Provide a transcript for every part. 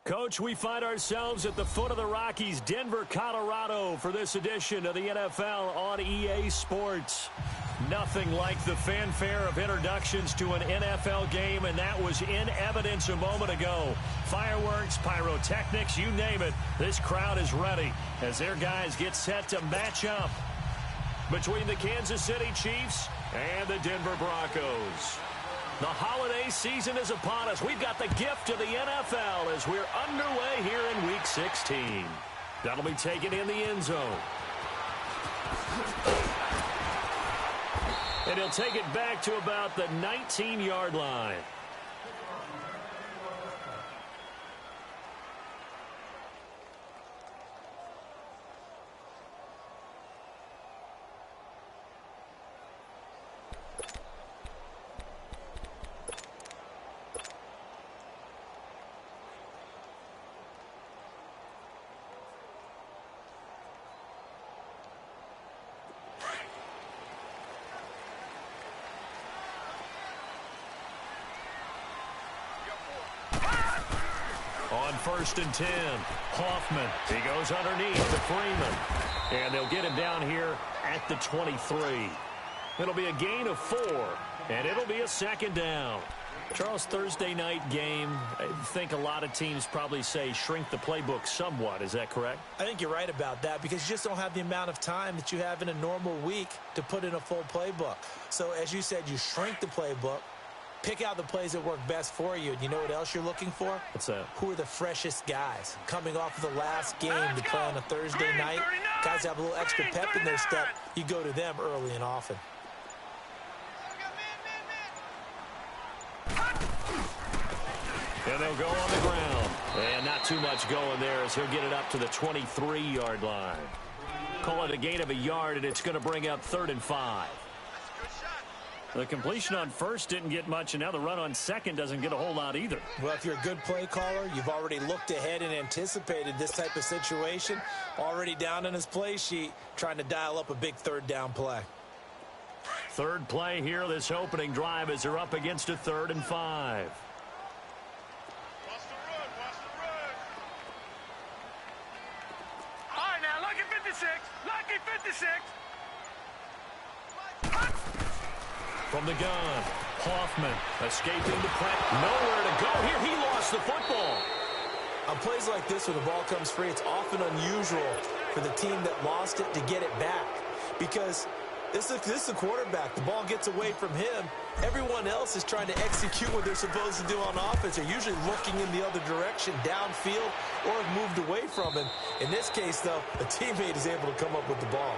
Coach, we find ourselves at the foot of the Rockies, Denver, Colorado, for this edition of the NFL on EA Sports. Nothing like the fanfare of introductions to an NFL game, and that was in evidence a moment ago. Fireworks, pyrotechnics, you name it. This crowd is ready as their guys get set to match up between the Kansas City Chiefs and the Denver Broncos. The holiday season is upon us. We've got the gift of the NFL as we're underway here in Week 16. That'll be taken in the end zone. And he'll take it back to about the 19-yard line. On 1st and 10, Hoffman. He goes underneath to Freeman. And they'll get him down here at the 23. It'll be a gain of 4, and it'll be a second down. Charles, Thursday night game, I think a lot of teams probably say shrink the playbook somewhat. Is that correct? I think you're right about that because you just don't have the amount of time that you have in a normal week to put in a full playbook. So, as you said, you shrink the playbook. Pick out the plays that work best for you. And you know what else you're looking for? What's that? Who are the freshest guys? Coming off of the last game to play on a Thursday night, guys have a little extra pep in their step. You go to them early and often. And they'll go on the ground. And not too much going there as he'll get it up to the 23-yard line. Call it a gain of a yard, and it's going to bring up 3rd and 5. The completion on first didn't get much, and now the run on second doesn't get a whole lot either. Well, if you're a good play caller, you've already looked ahead and anticipated this type of situation. Already down in his play sheet, trying to dial up a big 3rd down play. Third play here, this opening drive, as they're up against a 3rd and 5. All right, now, lucky 56. Lucky 56. From the gun, Hoffman escaping the press. Nowhere to go here. He lost the football. On plays like this where the ball comes free, it's often unusual for the team that lost it to get it back. Because this is the quarterback. The ball gets away from him. Everyone else is trying to execute what they're supposed to do on offense. They're usually looking in the other direction, downfield, or have moved away from him. In this case, though, a teammate is able to come up with the ball.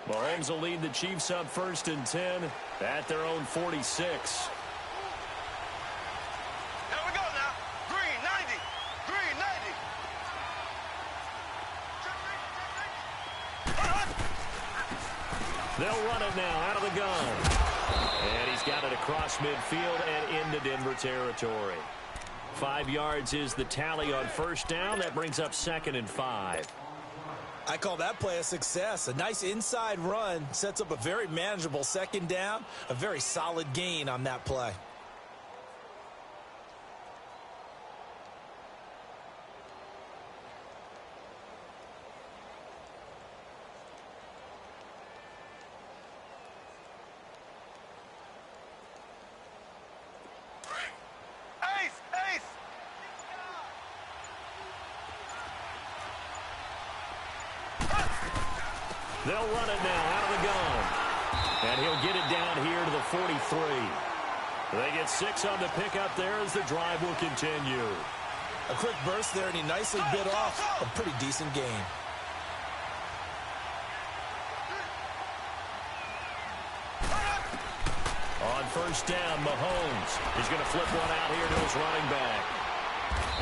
Mahomes will lead the Chiefs up 1st and 10 at their own 46. Here we go now. Green, 90. Green, 90. They'll run it now out of the gun. And he's got it across midfield and into Denver territory. 5 yards is the tally on 1st down. That brings up 2nd and 5. I call that play a success. A nice inside run sets up a very manageable 2nd down. A very solid gain on that play. They'll run it now out of the gun. And he'll get it down here to the 43. They get 6 on the pickup there as the drive will continue. A quick burst there, and he nicely bit off a pretty decent gain. On 1st down, Mahomes is going to flip one out here to his running back.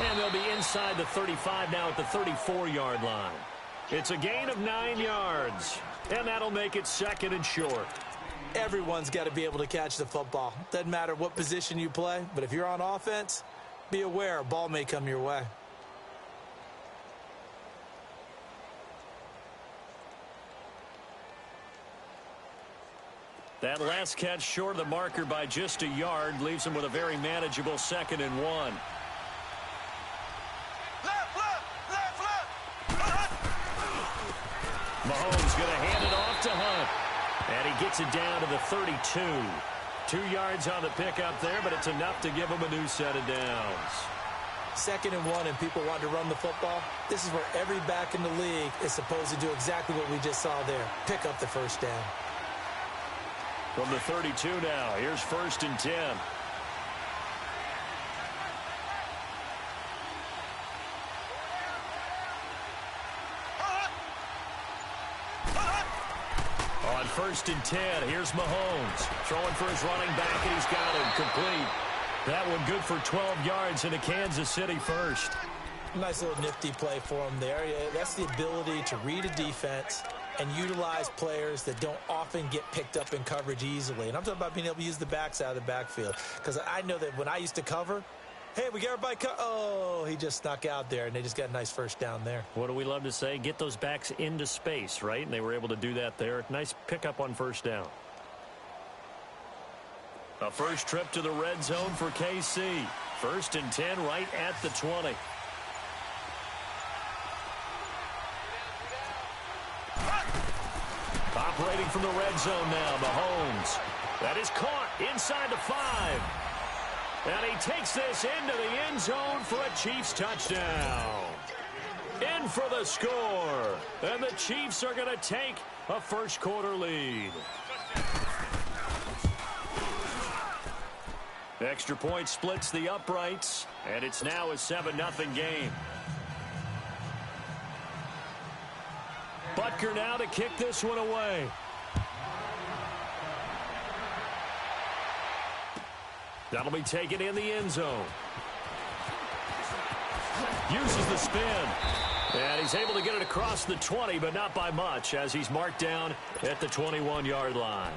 And they'll be inside the 35 now at the 34-yard line. It's a gain of 9 yards, and that'll make it 2nd and short. Everyone's got to be able to catch the football. Doesn't matter what position you play, but if you're on offense, be aware a ball may come your way. That last catch short of the marker by just a yard leaves him with a very manageable 2nd and 1. Mahomes going to hand it off to Hunt. And he gets it down to the 32. 2 yards on the pickup there, but it's enough to give him a new set of downs. 2nd and 1 and people want to run the football. This is where every back in the league is supposed to do exactly what we just saw there. Pick up the first down. From the 32 now, here's 1st and 10. On 1st and 10, here's Mahomes. Throwing for his running back, and he's got him complete. That one good for 12 yards into Kansas City first. Nice little nifty play for him there. Yeah, that's the ability to read a defense and utilize players that don't often get picked up in coverage easily. And I'm talking about being able to use the backs out of the backfield. Because I know that when I used to cover, hey, we got everybody oh, he just snuck out there, and they just got a nice first down there. What do we love to say? Get those backs into space, right? And they were able to do that there. Nice pickup on 1st down. A first trip to the red zone for KC. 1st and 10 right at the 20. Operating from the red zone now, Mahomes. That is caught inside the 5. And he takes this into the end zone for a Chiefs touchdown. In for the score. And the Chiefs are going to take a first-quarter lead. Extra point splits the uprights, and it's now a 7-0 game. Butker now to kick this one away. That'll be taken in the end zone. Uses the spin. And he's able to get it across the 20, but not by much, as he's marked down at the 21-yard line.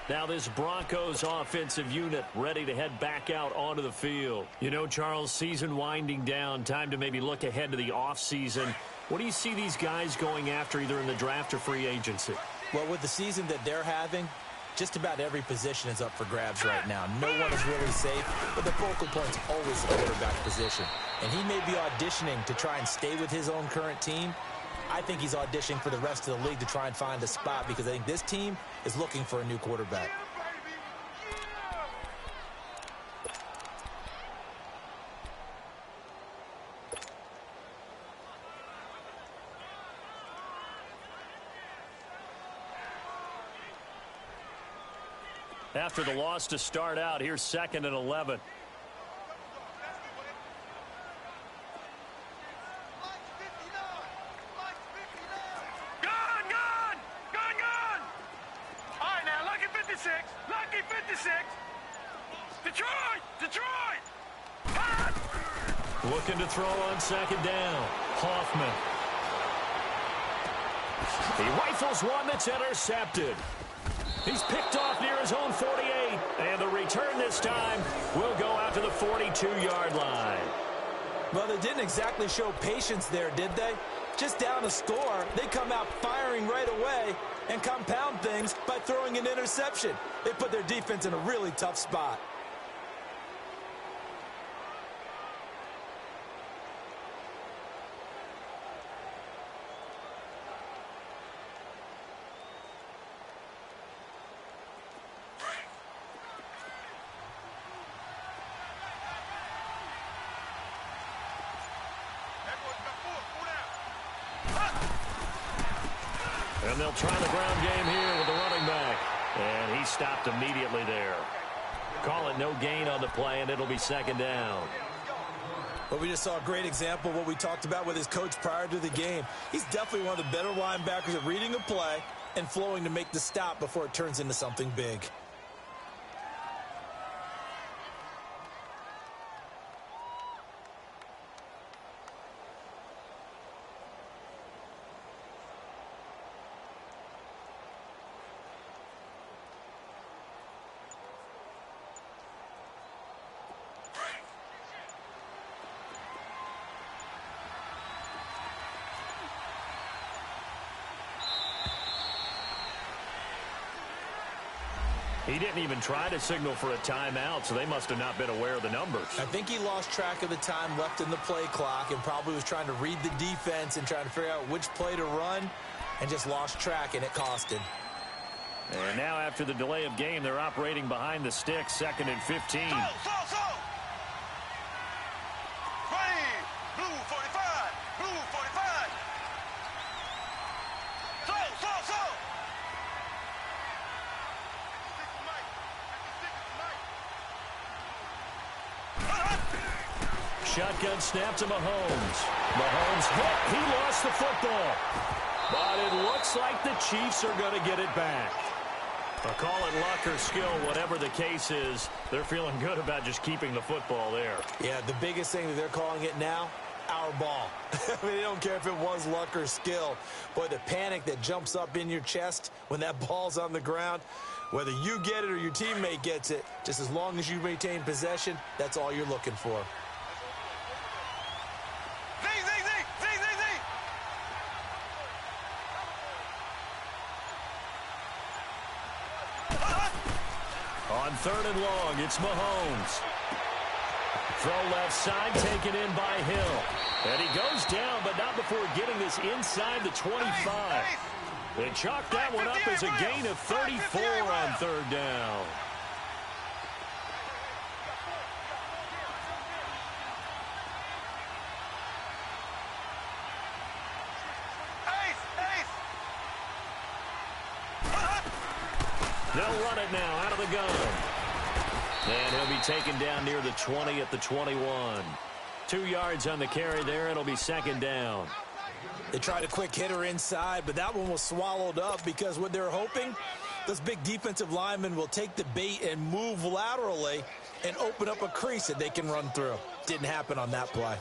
Now this Broncos offensive unit ready to head back out onto the field. You know, Charles, season winding down, time to maybe look ahead to the offseason. What do you see these guys going after either in the draft or free agency? Well, with the season that they're having, just about every position is up for grabs right now. No one is really safe, but the focal point's always the quarterback position. And he may be auditioning to try and stay with his own current team. I think he's auditioning for the rest of the league to try and find a spot because I think this team is looking for a new quarterback. After the loss to start out, here's 2nd and 11. Looking to throw on 2nd down. Hoffman. He rifles one that's intercepted. He's picked off near his own 48. And the return this time will go out to the 42-yard line. Well, they didn't exactly show patience there, did they? Just down a score, they come out firing right away and compound things by throwing an interception. They put their defense in a really tough spot. And they'll try the ground game here with the running back. And he stopped immediately there. Call it no gain on the play, and it'll be 2nd down. Well, we just saw a great example of what we talked about with his coach prior to the game. He's definitely one of the better linebackers at reading a play and flowing to make the stop before it turns into something big. He didn't even try to signal for a timeout, so they must have not been aware of the numbers. I think he lost track of the time left in the play clock and probably was trying to read the defense and trying to figure out which play to run and just lost track, and it cost him. And now after the delay of game, they're operating behind the sticks, 2nd and 15. So. Ready. Blue 45. Blue 45. So. Shotgun snap to Mahomes. Mahomes hit. He lost the football. But it looks like the Chiefs are going to get it back. I'll call it luck or skill, whatever the case is. They're feeling good about just keeping the football there. Yeah, the biggest thing that they're calling it now, our ball. I mean, they don't care if it was luck or skill. Boy, the panic that jumps up in your chest when that ball's on the ground, whether you get it or your teammate gets it, just as long as you maintain possession, that's all you're looking for. On 3rd and long, it's Mahomes. Throw left side, taken in by Hill. And he goes down, but not before getting this inside the 25. They chalk that one up as a gain of 34 on 3rd down. They'll run it now out of the gun. And he'll be taken down near the 20 at the 21. 2 yards on the carry there. It'll be 2nd down. They tried a quick hitter inside, but that one was swallowed up because what they're hoping, those big defensive linemen will take the bait and move laterally and open up a crease that they can run through. Didn't happen on that play.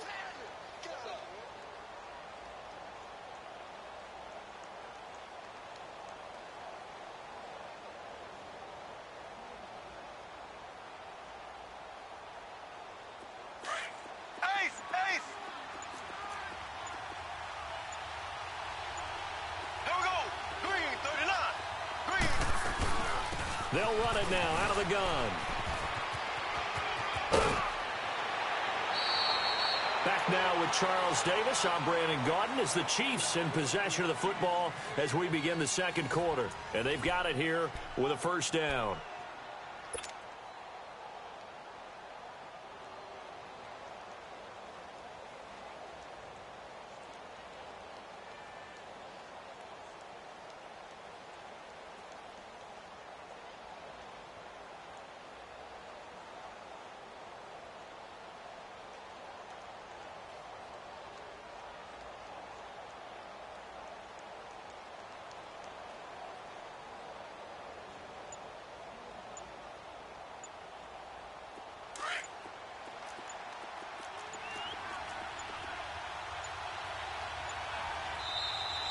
They'll run it now out of the gun. Back now with Charles Davis. I'm Brandon Gaudin as the Chiefs in possession of the football as we begin the 2nd quarter. And they've got it here with a 1st down.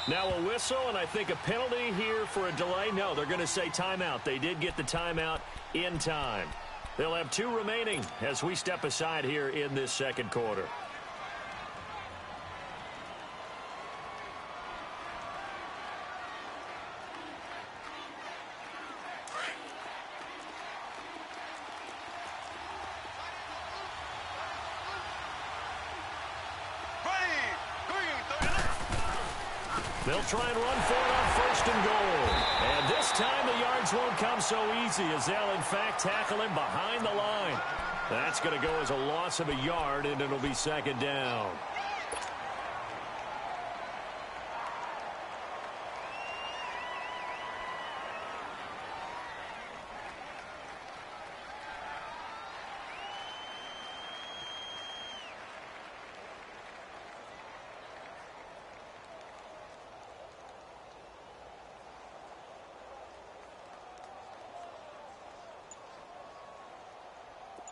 Now a whistle, and I think a penalty here for a delay. No, they're going to say timeout. They did get the timeout in time. They'll have 2 remaining as we step aside here in this 2nd quarter. They'll try and run for it on 1st and goal. And this time the yards won't come so easy as they'll, in fact, tackle him behind the line. That's going to go as a loss of a yard, and it'll be 2nd down.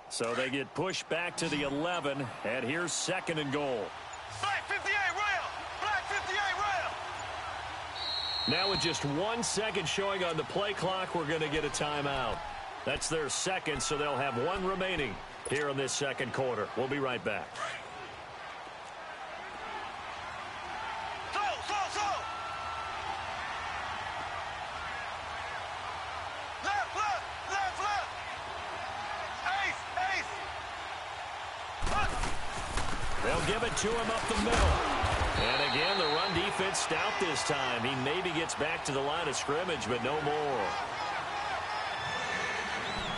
So they get pushed back to the 11, and here's 2nd and goal. Black 58 rail! Black 58 rail! Now with just 1 second showing on the play clock, we're going to get a timeout. That's their 2nd, so they'll have 1 remaining here in this 2nd quarter. We'll be right back. Left, left, left! give it to him up the middle. And again, the run defense stout this time. He maybe gets back to the line of scrimmage, but no more.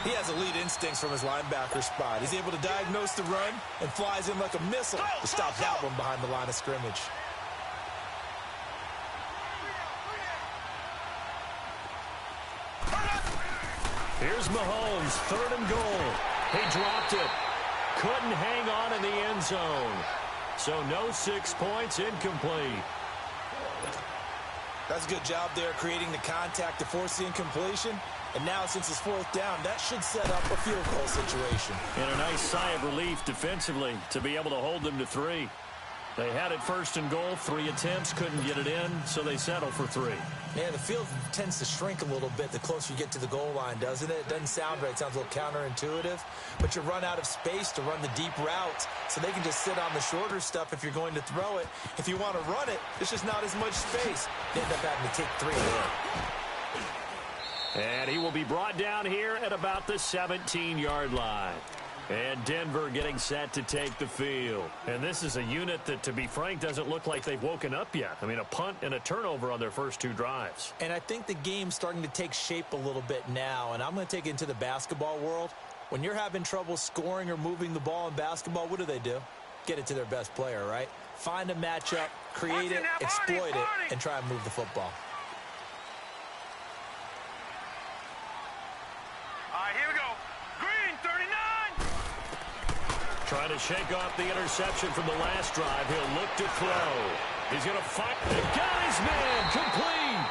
He has elite instincts from his linebacker spot. He's able to diagnose the run and flies in like a missile to stop that one behind the line of scrimmage. Here's Mahomes, 3rd and goal. He dropped it. Couldn't hang on in the end zone. So no 6 points, incomplete. That's a good job there creating the contact to force the incompletion. And now since it's 4th down, that should set up a field goal situation. And a nice sigh of relief defensively to be able to hold them to 3. They had it 1st and goal, 3 attempts, couldn't get it in, so they settle for 3. Yeah, the field tends to shrink a little bit the closer you get to the goal line, doesn't it? It doesn't sound right. It sounds a little counterintuitive. But you run out of space to run the deep routes, so they can just sit on the shorter stuff if you're going to throw it. If you want to run it, there's just not as much space. They end up having to take 3 there. And he will be brought down here at about the 17-yard line. And Denver getting set to take the field. And this is a unit that, to be frank, doesn't look like they've woken up yet. I mean, a punt and a turnover on their first 2 drives. And I think the game's starting to take shape a little bit now. And I'm going to take it into the basketball world. When you're having trouble scoring or moving the ball in basketball, what do? Get it to their best player, right? Find a matchup, create it, exploit it, and try and move the football. All right, here we go. Green, 39. Trying to shake off the interception from the last drive. He'll look to throw. He's going to fight. And got his man complete.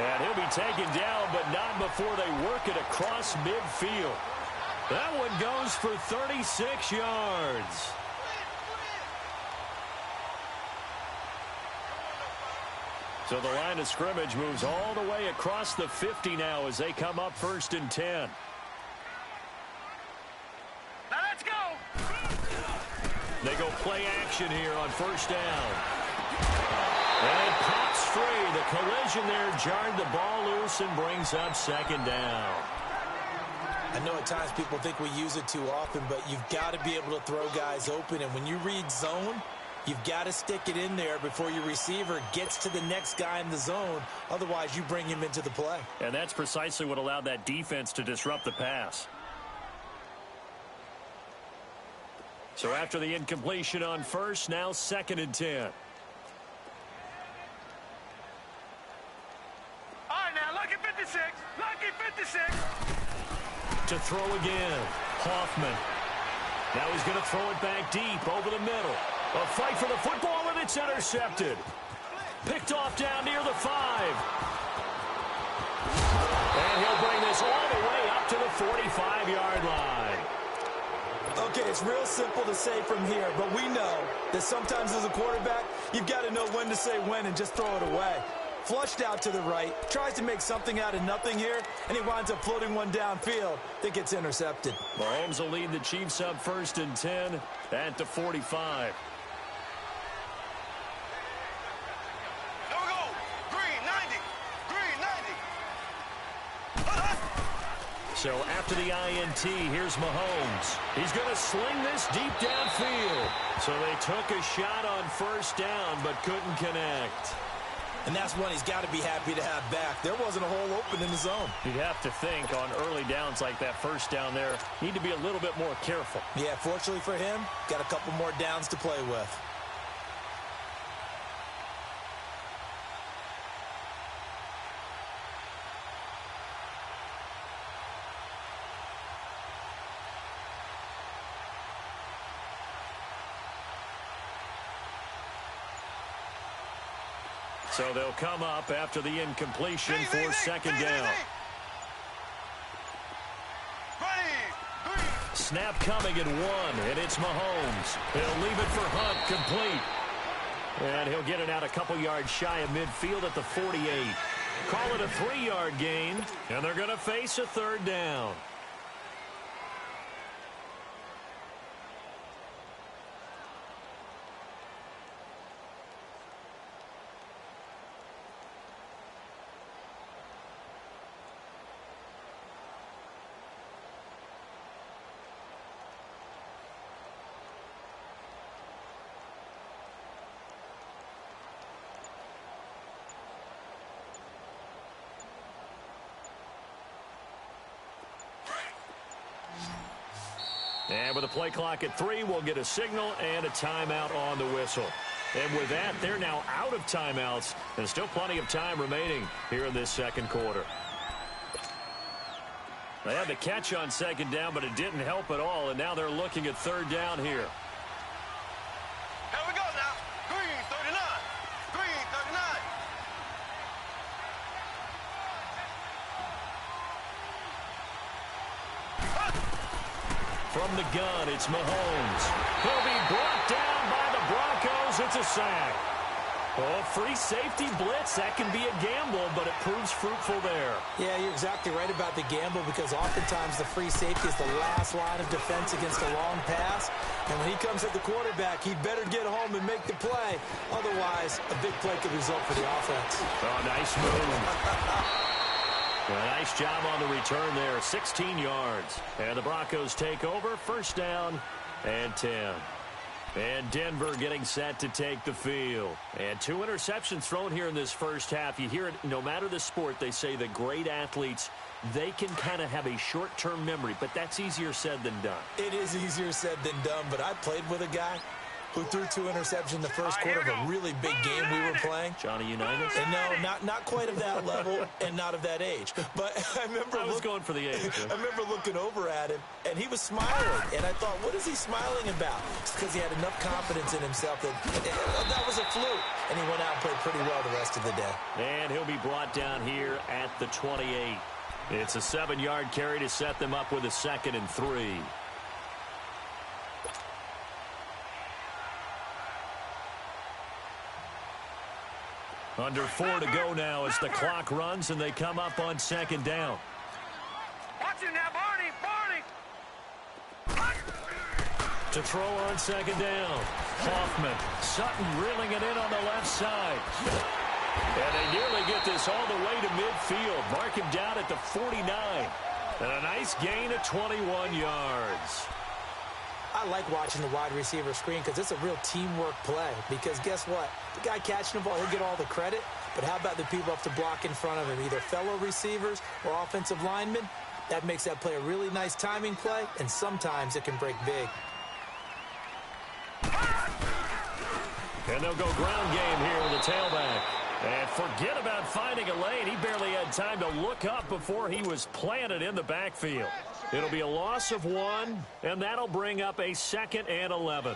And he'll be taken down, but not before they work it across midfield. That one goes for 36 yards. So the line of scrimmage moves all the way across the 50 now as they come up 1st and 10. They go play action here on 1st down. And it pops free. The collision there jarred the ball loose and brings up 2nd down. I know at times people think we use it too often, but you've got to be able to throw guys open. And when you read zone, you've got to stick it in there before your receiver gets to the next guy in the zone. Otherwise, you bring him into the play. And that's precisely what allowed that defense to disrupt the pass. So after the incompletion on 1st, now 2nd and 10. All right, now, lucky 56. Lucky 56. To throw again. Hoffman. Now he's going to throw it back deep over the middle. A fight for the football, and it's intercepted. Picked off down near the 5. And he'll bring this all the way up to the 45-yard line. Okay, it's real simple to say from here, but we know that sometimes as a quarterback, you've got to know when to say when and just throw it away. Flushed out to the right, tries to make something out of nothing here, and he winds up floating one downfield that gets intercepted. Mahomes will lead the Chiefs up 1st and 10 at the 45. Here we go. Green, 90. Green, 90. So after the INT, here's Mahomes. He's going to sling this deep downfield. So they took a shot on 1st down, but couldn't connect. And that's one he's got to be happy to have back. There wasn't a hole open in the zone. You'd have to think on early downs like that 1st down there, need to be a little bit more careful. Yeah, fortunately for him, got a couple more downs to play with. So they'll come up after the incompletion for 2nd down. Snap coming at 1, and it's Mahomes. He'll leave it for Hunt, complete. And he'll get it out a couple yards shy of midfield at the 48. Call it a 3-yard gain, and they're going to face a 3rd down. And with a play clock at 3, we'll get a signal and a timeout on the whistle. And with that, they're now out of timeouts, and still plenty of time remaining here in this second quarter. They had the catch on second down, but it didn't help at all, and now they're looking at third down here. Here we go now. Green 39. Green 39. From the gun, it's Mahomes. He'll be brought down by the Broncos. It's a sack. Oh, free safety blitz. That can be a gamble, but it proves fruitful there. Yeah, you're exactly right about the gamble because oftentimes the free safety is the last line of defense against a long pass. And when he comes at the quarterback, he'd better get home and make the play. Otherwise, a big play could result for the offense. Oh, nice move. Nice job on the return there. 16 yards. And the Broncos take over. First down and 10. And Denver getting set to take the field. And 2 interceptions thrown here in this first half. You hear it, no matter the sport, they say the great athletes, they can kind of have a short-term memory, but that's easier said than done. It is easier said than done, but I played with a guy who threw 2 interceptions in the first quarter of a really big game we were playing. Johnny Unitas? And no, not quite of that level and not of that age. But I remember I was going for the age. I remember looking over at him, and he was smiling. And I thought, what is he smiling about? It's because he had enough confidence in himself that that was a fluke. And he went out and played pretty well the rest of the day. And he'll be brought down here at the 28. It's a 7-yard carry to set them up with a 2nd and 3. Under 4 to go now as the clock runs and they come up on 2nd down. Watch it now, Barney. To throw on 2nd down. Hoffman. Sutton reeling it in on the left side. And they nearly get this all the way to midfield. Mark him down at the 49. And a nice gain of 21 yards. I like watching the wide receiver screen because it's a real teamwork play. Because guess what? The guy catching the ball, he'll get all the credit. But how about the people up to block in front of him, either fellow receivers or offensive linemen? That makes that play a really nice timing play, and sometimes it can break big. And they'll go ground game here with the tailback. And forget about finding a lane. He barely had time to look up before he was planted in the backfield. It'll be a loss of 1, and that'll bring up a 2nd and 11.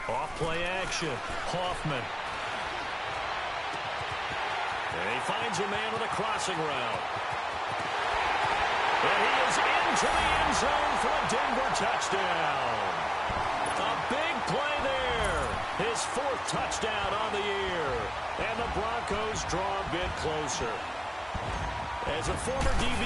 Off-play action. Hoffman. And he finds a man with a crossing route. And he is into the end zone for a Denver touchdown. A big play there. His 4th touchdown on the year. And the Broncos draw a bit closer. As a former DB,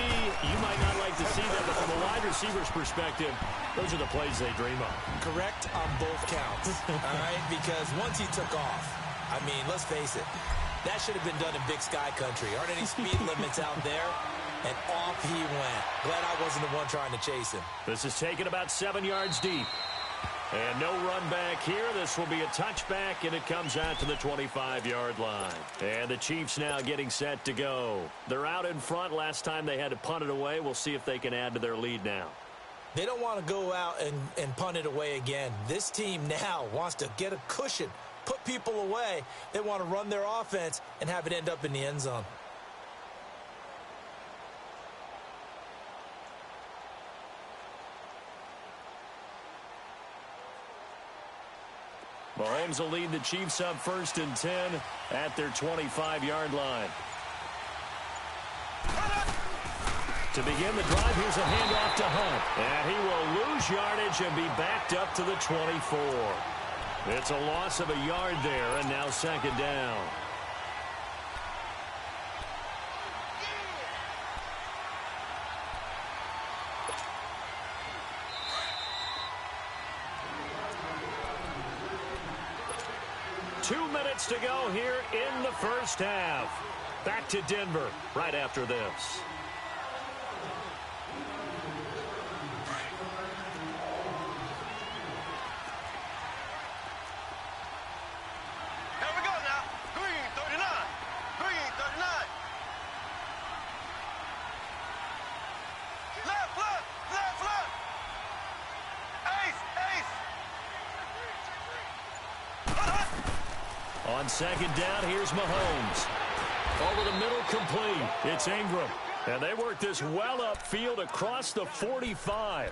you might not like to see that, but from a wide receiver's perspective, those are the plays they dream of. Correct on both counts, all right? Because once he took off, I mean, let's face it, that should have been done in Big Sky country. Aren't any speed limits out there? And off he went. Glad I wasn't the one trying to chase him. This is taken about 7 yards deep. And no run back here. This will be a touchback, and it comes out to the 25-yard line. And the Chiefs now getting set to go. They're out in front. Last time they had to punt it away. We'll see if they can add to their lead now. They don't want to go out and punt it away again. This team now wants to get a cushion, put people away. They want to run their offense and have it end up in the end zone. Mahomes will lead the Chiefs up 1st and 10 at their 25-yard line. To begin the drive, here's a handoff to Hunt. And he will lose yardage and be backed up to the 24. It's a loss of a yard there, and now 2nd down. minutes to go here in the first half. Back to Denver right after this. Here we go now. Green 39. Green 39. Left, left, left, left. Ace, ace. On second down, here's Mahomes. Over the middle, complete. It's Ingram. And they work this well upfield across the 45.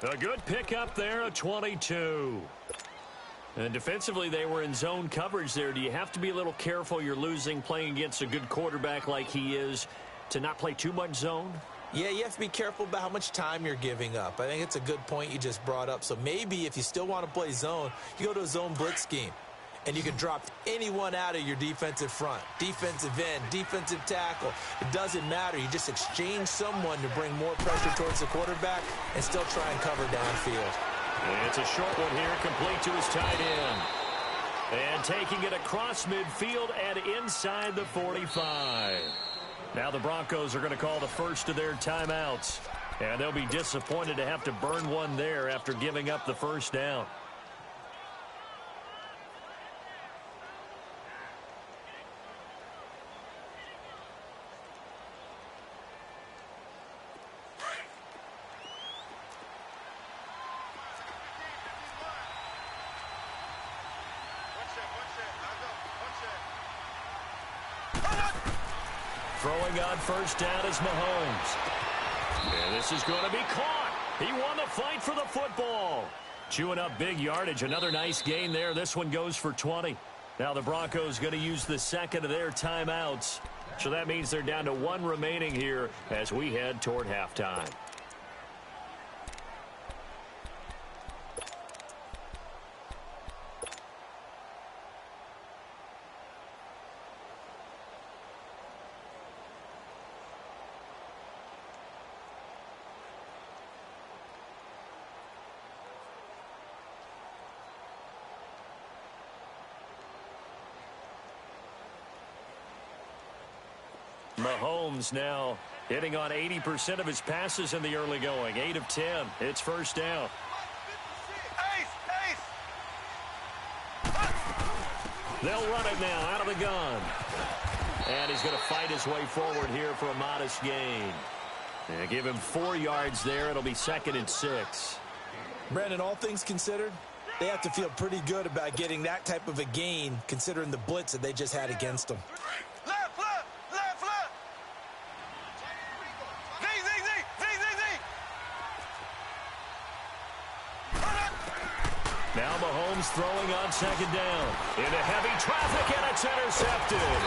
A good pickup there, a 22. And defensively, they were in zone coverage there. Do you have to be a little careful? You're losing playing against a good quarterback like he is to not play too much zone? Yeah, you have to be careful about how much time you're giving up. I think it's a good point you just brought up. So maybe if you still want to play zone, you go to a zone blitz scheme. And you can drop anyone out of your defensive front. Defensive end, defensive tackle. It doesn't matter. You just exchange someone to bring more pressure towards the quarterback and still try and cover downfield. And it's a short one here, complete to his tight end. And taking it across midfield and inside the 45. Now the Broncos are going to call the first of their timeouts. And they'll be disappointed to have to burn one there after giving up the first down. Throwing on first down is Mahomes. And this is going to be caught. He won the fight for the football. Chewing up big yardage. Another nice gain there. This one goes for 20. Now the Broncos going to use the second of their timeouts. So that means they're down to one remaining here as we head toward halftime. Mahomes now hitting on 80% of his passes in the early going. 8 of 10. It's first down. Ace, ace. They'll run it now out of the gun. And he's going to fight his way forward here for a modest gain. And give him 4 yards there. It'll be 2nd and 6. Brandon, all things considered, they have to feel pretty good about getting that type of a gain considering the blitz that they just had against them. Left, left, left, left. Z, Z, Z, Z, Z, Z. Now Mahomes throwing on second down. Into heavy traffic, and it's intercepted.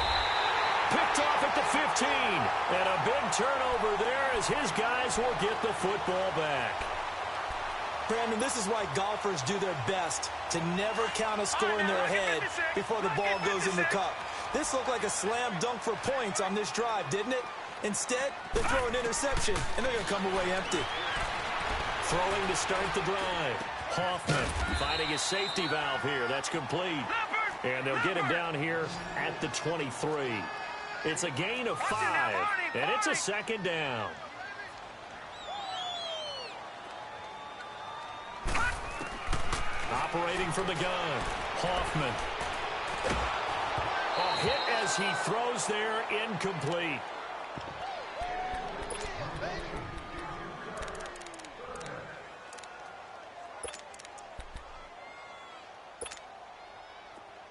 Picked off at the 15. And a big turnover there as his guys will get the football back. Brandon, this is why golfers do their best to never count a score in their head before the ball goes in the cup. This looked like a slam dunk for points on this drive, didn't it? Instead, they throw an interception, and they're going to come away empty. Throwing to start the drive. Hoffman finding his safety valve here. That's complete. And they'll get him down here at the 23. It's a gain of 5, and it's a second down. Operating from the gun, Hoffman. A hit as he throws there, incomplete.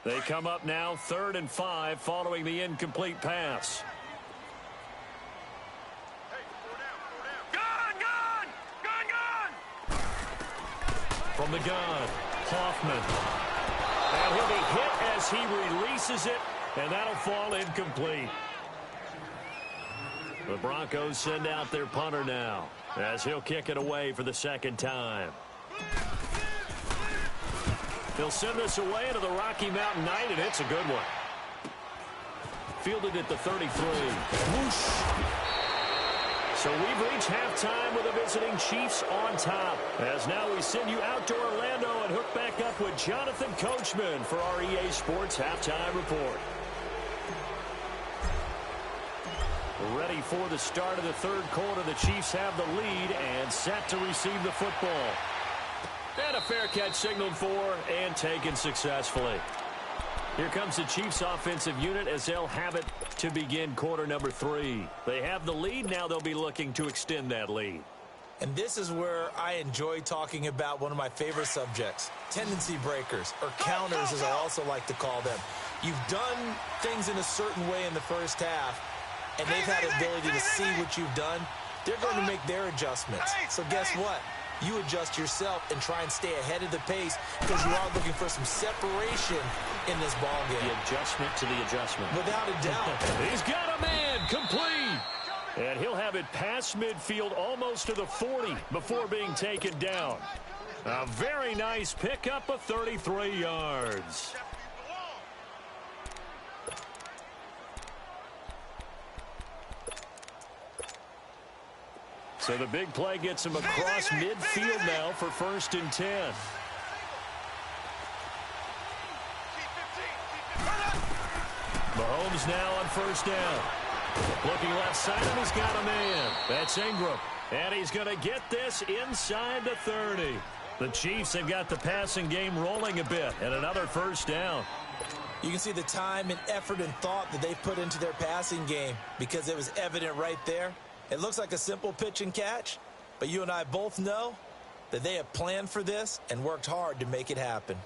They come up now 3rd and 5 following the incomplete pass. Gun, gun, gun, gun. From the gun, Hoffman. And he'll be hit as he releases it, and that'll fall incomplete. The Broncos send out their punter now as he'll kick it away for the second time. He'll send this away into the Rocky Mountain Night, and it's a good one. Fielded at the 33. Whoosh. So we've reached halftime with the visiting Chiefs on top. As now we send you out to Orlando and hook back up with Jonathan Coachman for our EA Sports Halftime Report. Ready for the start of the third quarter. The Chiefs have the lead and set to receive the football. And a fair catch signaled for and taken successfully. Here comes the Chiefs offensive unit as they'll have it to begin quarter number 3. They have the lead. Now they'll be looking to extend that lead. And this is where I enjoy talking about one of my favorite subjects, tendency breakers, or counters as I also like to call them. You've done things in a certain way in the first half, and they've had the ability to see what you've done. They're going to make their adjustments. So guess what? You adjust yourself and try and stay ahead of the pace because you are looking for some separation in this ball game. The adjustment to the adjustment. Without a doubt. He's got a man complete. And he'll have it past midfield almost to the 40 before being taken down. A very nice pickup of 33 yards. So the big play gets him across midfield now for 1st and 10. Mahomes now on 1st down. Looking left side, and he's got a man. That's Ingram. And he's going to get this inside the 30. The Chiefs have got the passing game rolling a bit, and another 1st down. You can see the time and effort and thought that they put into their passing game because it was evident right there. It looks like a simple pitch and catch, but you and I both know that they have planned for this and worked hard to make it happen.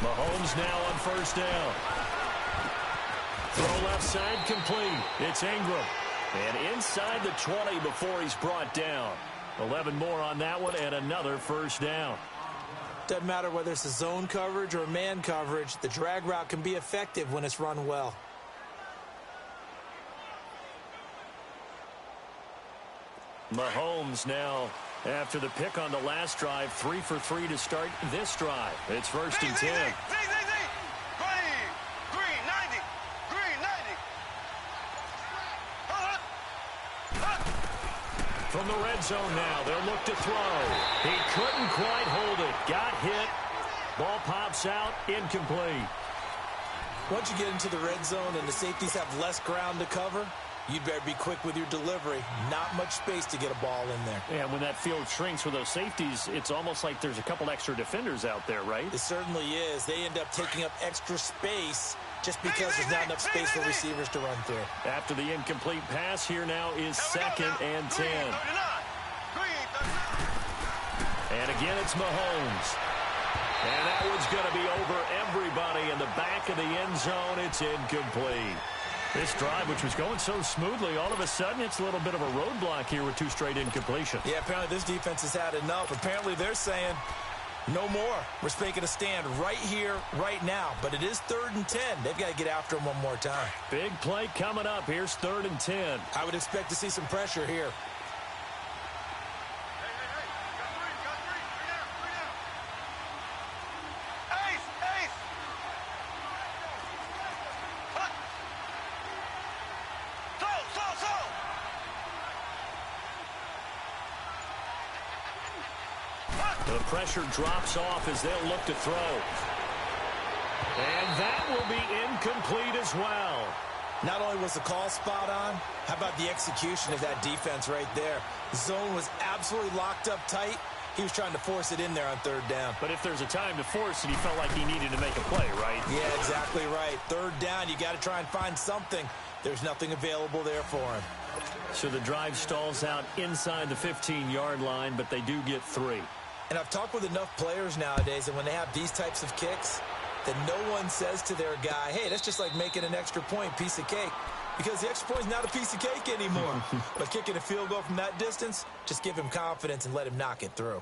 Mahomes now on 1st down. Throw left side complete. It's Ingram. And inside the 20 before he's brought down. 11 more on that one and another 1st down. Doesn't matter whether it's a zone coverage or man coverage, the drag route can be effective when it's run well. Mahomes now, after the pick on the last drive, 3 for 3 to start this drive. It's 1st and 10. From the red zone now, they'll look to throw. He couldn't quite hold it. Got hit. Ball pops out, incomplete. Once you get into the red zone and the safeties have less ground to cover, you'd better be quick with your delivery. Not much space to get a ball in there. Yeah, when that field shrinks with those safeties, it's almost like there's a couple extra defenders out there, right? It certainly is. They end up taking up extra space just because there's not enough space for receivers to run through. After the incomplete pass, here now is 2nd and 10. And again, it's Mahomes. And that one's going to be over everybody in the back of the end zone. It's incomplete. This drive, which was going so smoothly, all of a sudden it's a little bit of a roadblock here with 2 straight incompletions. Yeah, apparently this defense has had enough. Apparently they're saying, no more. We're making a stand right here, right now. But it is 3rd and 10. They've got to get after him one more time. Big play coming up. Here's 3rd and 10. I would expect to see some pressure here. The pressure drops off as they'll look to throw. And that will be incomplete as well. Not only was the call spot on, how about the execution of that defense right there? The zone was absolutely locked up tight. He was trying to force it in there on 3rd down. But if there's a time to force it, he felt like he needed to make a play, right? Yeah, exactly right. 3rd down, you got to try and find something. There's nothing available there for him. So the drive stalls out inside the 15-yard line, but they do get 3. And I've talked with enough players nowadays that when they have these types of kicks, that no one says to their guy, hey, that's just like making an extra point, piece of cake. Because the extra point is not a piece of cake anymore. But kicking a field goal from that distance, just give him confidence and let him knock it through.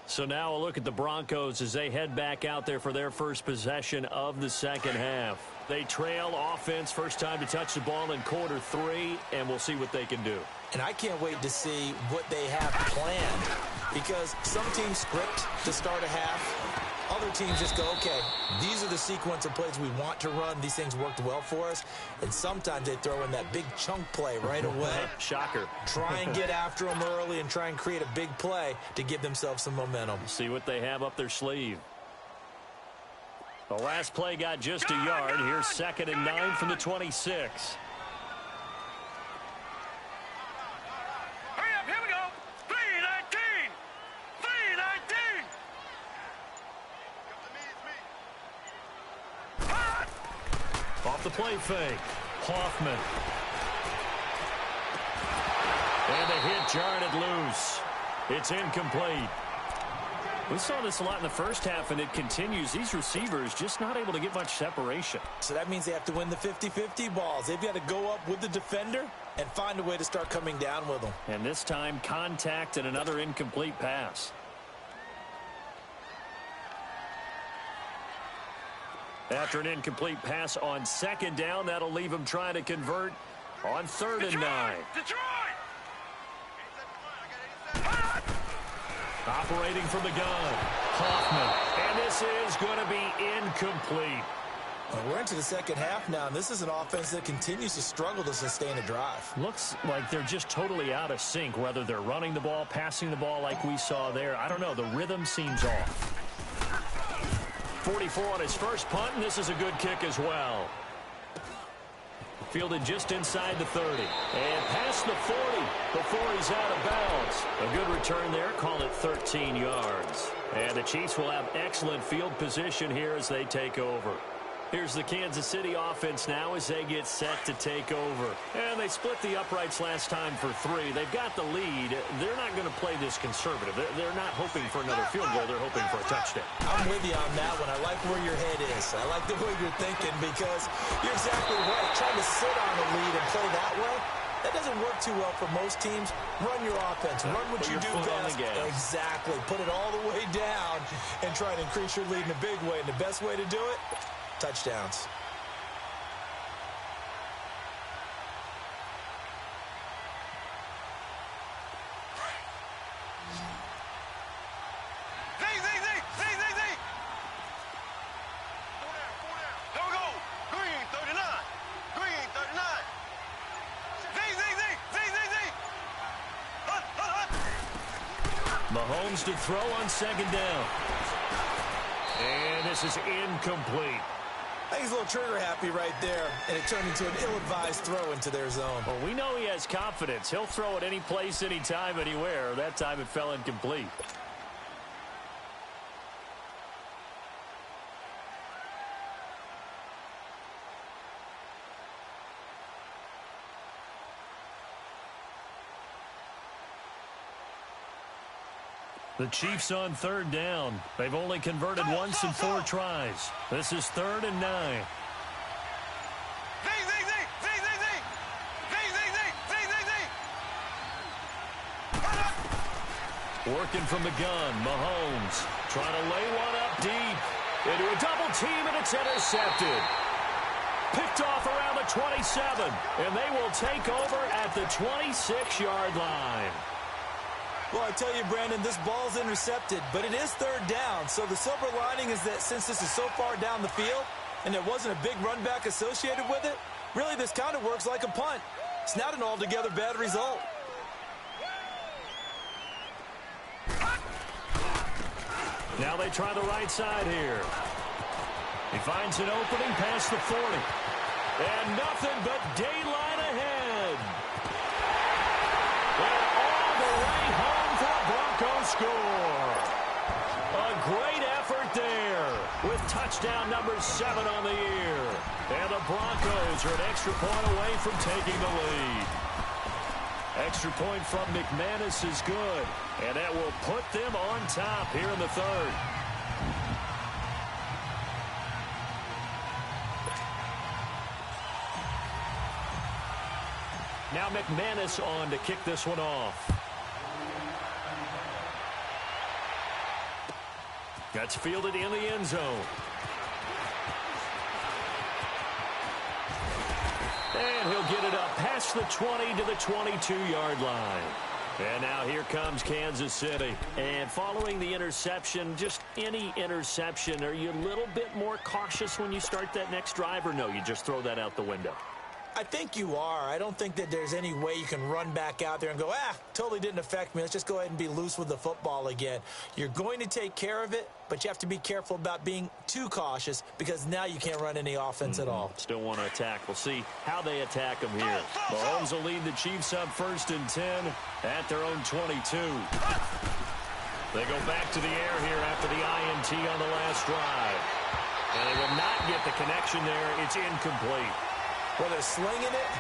So now a look at the Broncos as they head back out there for their first possession of the second half. They trail offense, first time to touch the ball in quarter 3, and we'll see what they can do. And I can't wait to see what they have planned, because some teams script to start a half. Other teams just go, okay, these are the sequence of plays we want to run. These things worked well for us. And sometimes they throw in that big chunk play right away. Shocker. Try and get after them early and try and create a big play to give themselves some momentum. See what they have up their sleeve. The last play got just a yard. Here's 2nd and 9 from the 26. Hurry up, here we go. 3:19. 3:19. Off the play fake. Hoffman. And a hit jarred it loose. It's incomplete. We saw this a lot in the first half, and it continues. These receivers just not able to get much separation. So that means they have to win the 50-50 balls. They've got to go up with the defender and find a way to start coming down with them. And this time, contact and another incomplete pass. After an incomplete pass on 2nd down, that'll leave him trying to convert on 3rd and 9. Detroit! Operating from the gun, Hoffman. And this is going to be incomplete. Well, we're into the second half now, and this is an offense that continues to struggle to sustain a drive. Looks like they're just totally out of sync, whether they're running the ball, passing the ball like we saw there. I don't know. The rhythm seems off. 44 on his first punt, and this is a good kick as well. Fielded just inside the 30. And past the 40 before he's out of bounds. A good return there. Call it 13 yards. And the Chiefs will have excellent field position here as they take over. Here's the Kansas City offense now as they get set to take over. And they split the uprights last time for 3. They've got the lead. They're not going to play this conservative. They're not hoping for another field goal. They're hoping for a touchdown. I'm with you on that one. I like where your head is. I like the way you're thinking, because you're exactly right. Trying to sit on a lead and play that way, that doesn't work too well for most teams. Run your offense. Run what you do best. Exactly. Put it all the way down and try to increase your lead in a big way. And the best way to do it, touchdowns. Here we go. Green 39. Green 39. Mahomes to throw on 2nd down. And this is incomplete. I think he's a little trigger happy right there, and it turned into an ill-advised throw into their zone. Well, we know he has confidence. He'll throw it any place, anytime, anywhere. That time it fell incomplete. The Chiefs on 3rd down. They've only converted once in 4 tries. This is 3rd and 9. Working from the gun, Mahomes trying to lay one up deep into a double team, and it's intercepted. Picked off around the 27, and they will take over at the 26-yard line. Well, I tell you, Brandon, this ball's intercepted, but it is 3rd down. So the silver lining is that since this is so far down the field and there wasn't a big run back associated with it, really this kind of works like a punt. It's not an altogether bad result. Now they try the right side here. He finds an opening past the 40. And nothing but daylight ahead. And all the way home for a Broncos score. A great effort there with touchdown number 7 on the year. And the Broncos are an extra point away from taking the lead. Extra point from McManus is good. And that will put them on top here in the 3rd. Now McManus on to kick this one off. That's fielded in the end zone. And he'll get it up past the 20 to the 22-yard line. And now here comes Kansas City. And following the interception, just any interception, are you a little bit more cautious when you start that next drive, or no, you just throw that out the window? I think you are. I don't think that there's any way you can run back out there and go, totally didn't affect me. Let's just go ahead and be loose with the football again. You're going to take care of it, but you have to be careful about being too cautious because now you can't run any offense at all. Still want to attack. We'll see how they attack them here. Mahomes will lead the Chiefs up 1st and 10 at their own 22. They go back to the air here after the INT on the last drive. And they will not get the connection there. It's incomplete. Well, they're slinging it,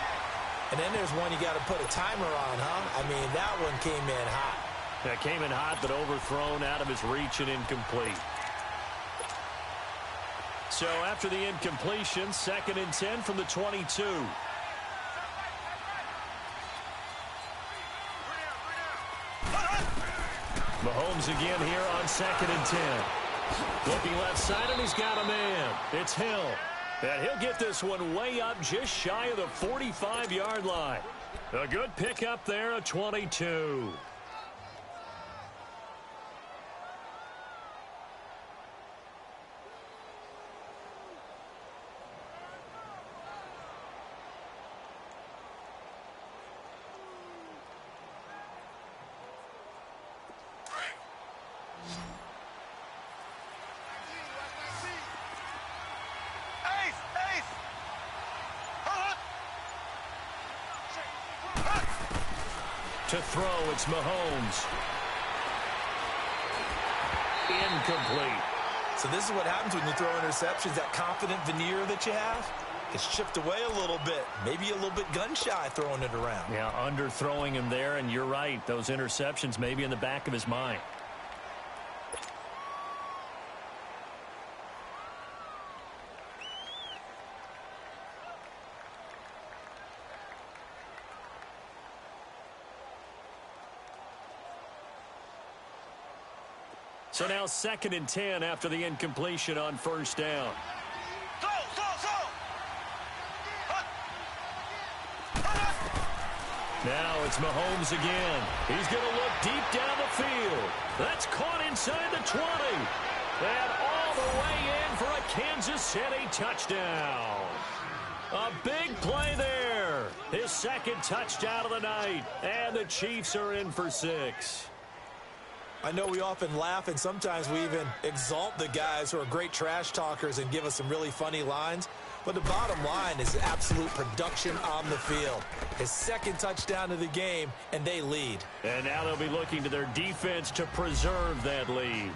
and then there's one you got to put a timer on, huh? I mean, that one came in hot. That came in hot, but overthrown out of his reach and incomplete. So after the incompletion, 2nd and 10 from the 22. Mahomes again here on 2nd and 10. Looking left side, and he's got a man. It's Hill. And he'll get this one way up just shy of the 45-yard line. A good pickup there, a 22. To throw, it's Mahomes. Incomplete. So this is what happens when you throw interceptions. That confident veneer that you have gets chipped away a little bit. Maybe a little bit gun-shy throwing it around. Yeah, underthrowing him there, and you're right. Those interceptions may be in the back of his mind. So now 2nd and 10 after the incompletion on 1st down. Now it's Mahomes again. He's going to look deep down the field. That's caught inside the 20. And all the way in for a Kansas City touchdown. A big play there. His 2nd touchdown of the night. And the Chiefs are in for 6. I know we often laugh, and sometimes we even exalt the guys who are great trash talkers and give us some really funny lines. But the bottom line is absolute production on the field. His 2nd touchdown of the game, and they lead. And now they'll be looking to their defense to preserve that lead.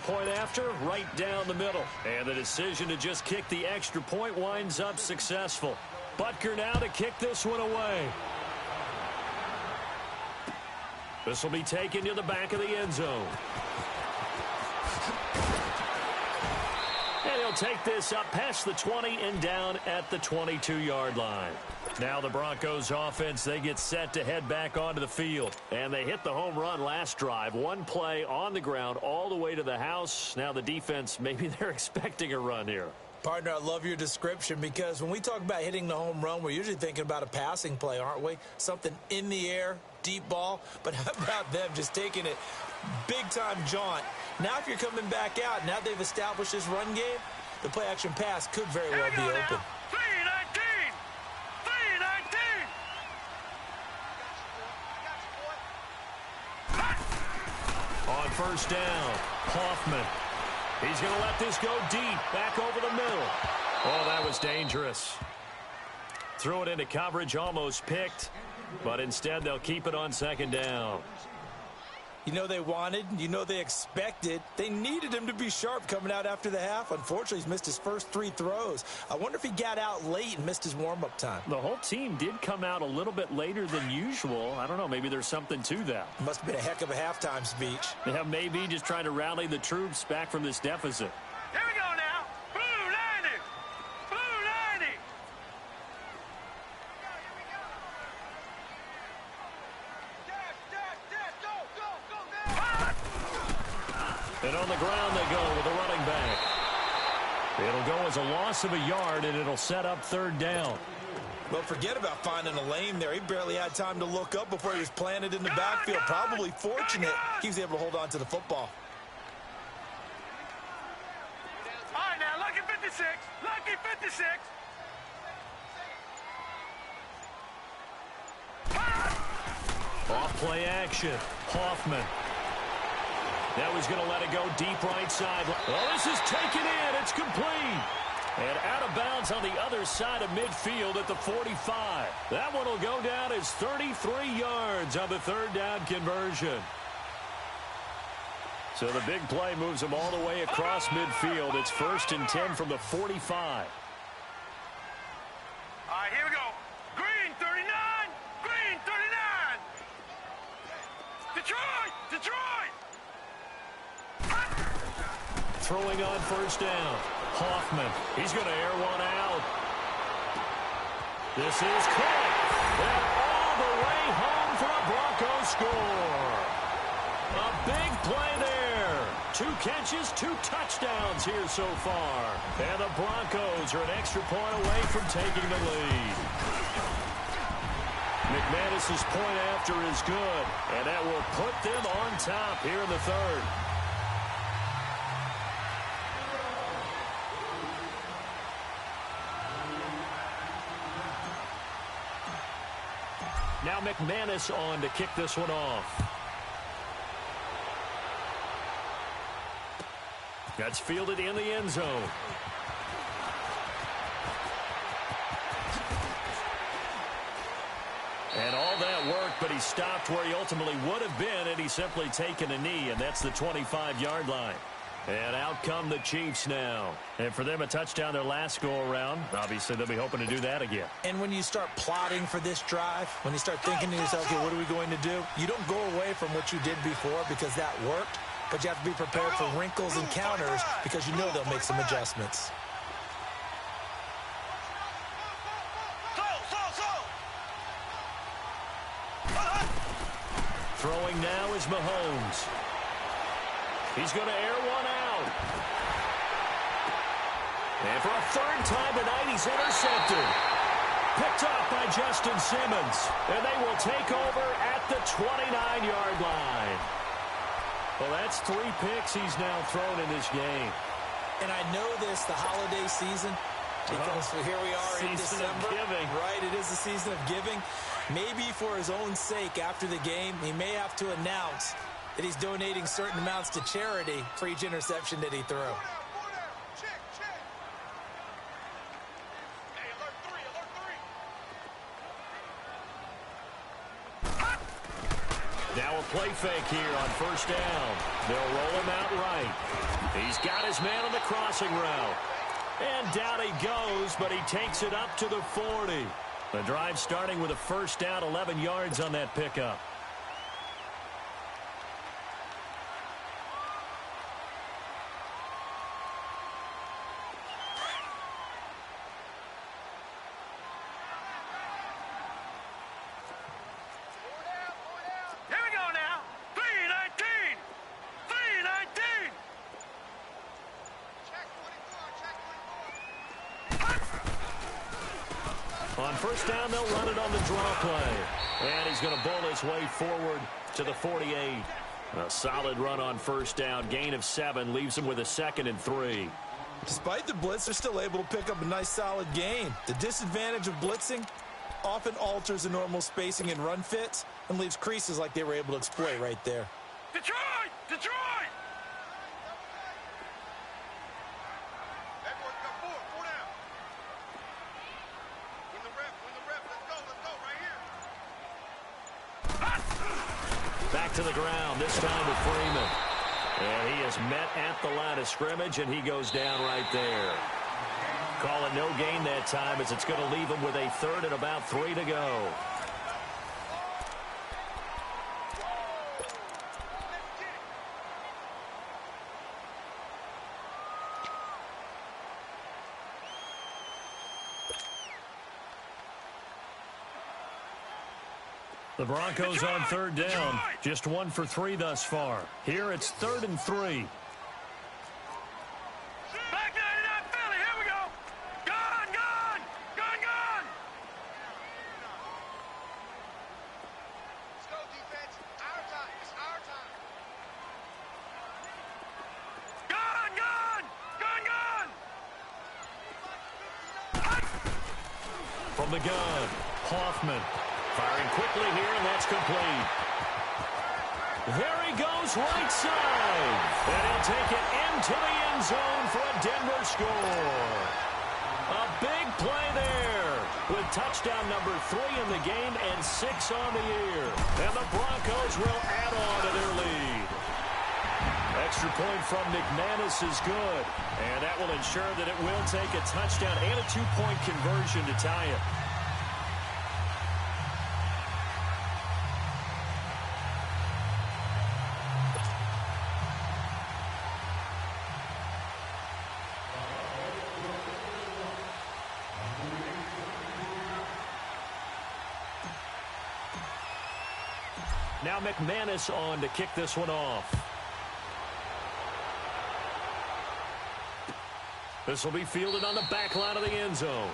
Point after, right down the middle. And the decision to just kick the extra point winds up successful. Butker now to kick this one away. This will be taken to the back of the end zone. And he'll take this up past the 20 and down at the 22-yard line. Now the Broncos offense, they get set to head back onto the field. And they hit the home run last drive. One play on the ground all the way to the house. Now the defense, maybe they're expecting a run here. Partner, I love your description because when we talk about hitting the home run, we're usually thinking about a passing play, aren't we? Something in the air, deep ball. But how about them just taking it big-time jaunt? Now if you're coming back out, now they've established this run game, the play-action pass could very well be open. 319! 319! On 1st down, Hoffman. He's going to let this go deep, back over the middle. Oh, that was dangerous. Threw it into coverage, almost picked, but instead they'll keep it on 2nd down. You know they wanted, you know they expected. They needed him to be sharp coming out after the half. Unfortunately, he's missed his first 3 throws. I wonder if he got out late and missed his warm-up time. The whole team did come out a little bit later than usual. I don't know, maybe there's something to that. Must have been a heck of a halftime speech. Yeah, maybe just trying to rally the troops back from this deficit. Here we go now. Blue 90. Blue 90. And on the ground they go with the running back. It'll go as a loss of a yard, and it'll set up third down. But forget about finding a lane there. He barely had time to look up before he was planted in the backfield. Probably fortunate he was able to hold on to the football. All right, now, lucky 56. Lucky 56. Off play action. Hoffman. Now he's going to let it go deep right side. Oh, this is taken in. It's complete. And out of bounds on the other side of midfield at the 45. That one will go down as 33 yards on the third down conversion. So the big play moves them all the way across midfield. It's 1st and 10 from the 45. All right, here we go. Green 39. Green 39. Detroit. Detroit. Throwing on first down. Hoffman. He's going to air one out. This is caught. And all the way home for a Broncos score. A big play there. 2 catches, 2 touchdowns here so far. And the Broncos are an extra point away from taking the lead. McManus's point after is good. And that will put them on top here in the third. Now McManus on to kick this one off. That's fielded in the end zone. And all that work, but he stopped where he ultimately would have been, and he's simply taken a knee, and that's the 25-yard line. And out come the Chiefs now. And for them, a touchdown their last go-around. Obviously, they'll be hoping to do that again. And when you start plotting for this drive, when you start thinking to yourself, okay, what are we going to do? You don't go away from what you did before because that worked, but you have to be prepared for wrinkles and counters because you know they'll make some adjustments. Throwing now is Mahomes. He's going to air one out. And for a third time tonight, he's intercepted. Picked off by Justin Simmons. And they will take over at the 29-yard line. Well, that's 3 picks he's now thrown in this game. And I know this, the holiday season, because here we are in December. Season of giving. Right, it is the season of giving. Maybe for his own sake after the game, he may have to announce that he's donating certain amounts to charity for each interception that he threw. Now a play fake here on first down. They'll roll him out right. He's got his man on the crossing route. And down he goes, but he takes it up to the 40. The drive starting with a first down, 11 yards on that pickup. On first down, they'll run it on the draw play. And he's going to bowl his way forward to the 48. A solid run on first down. Gain of 7 leaves him with a 2nd and 3. Despite the blitz, they're still able to pick up a nice, solid gain. The disadvantage of blitzing often alters the normal spacing and run fits and leaves creases like they were able to exploit right there. Detroit! Detroit! Back to the ground, this time with Freeman. And he is met at the line of scrimmage, and he goes down right there. Call it no gain that time as it's going to leave him with a 3rd and about 3 to go. The Broncos on 3rd down. Just 1 for 3 thus far. Here it's 3rd and 3. From the gun, Hoffman firing quickly here, and that's complete. There he goes right side. And he'll take it into the end zone for a Denver score. A big play there with touchdown number 3 in the game and 6 on the year. And the Broncos will add on to their lead. Extra point from McManus is good. And that will ensure that it will take a touchdown and a 2-point conversion to tie it. Now McManus on to kick this one off. This will be fielded on the back line of the end zone.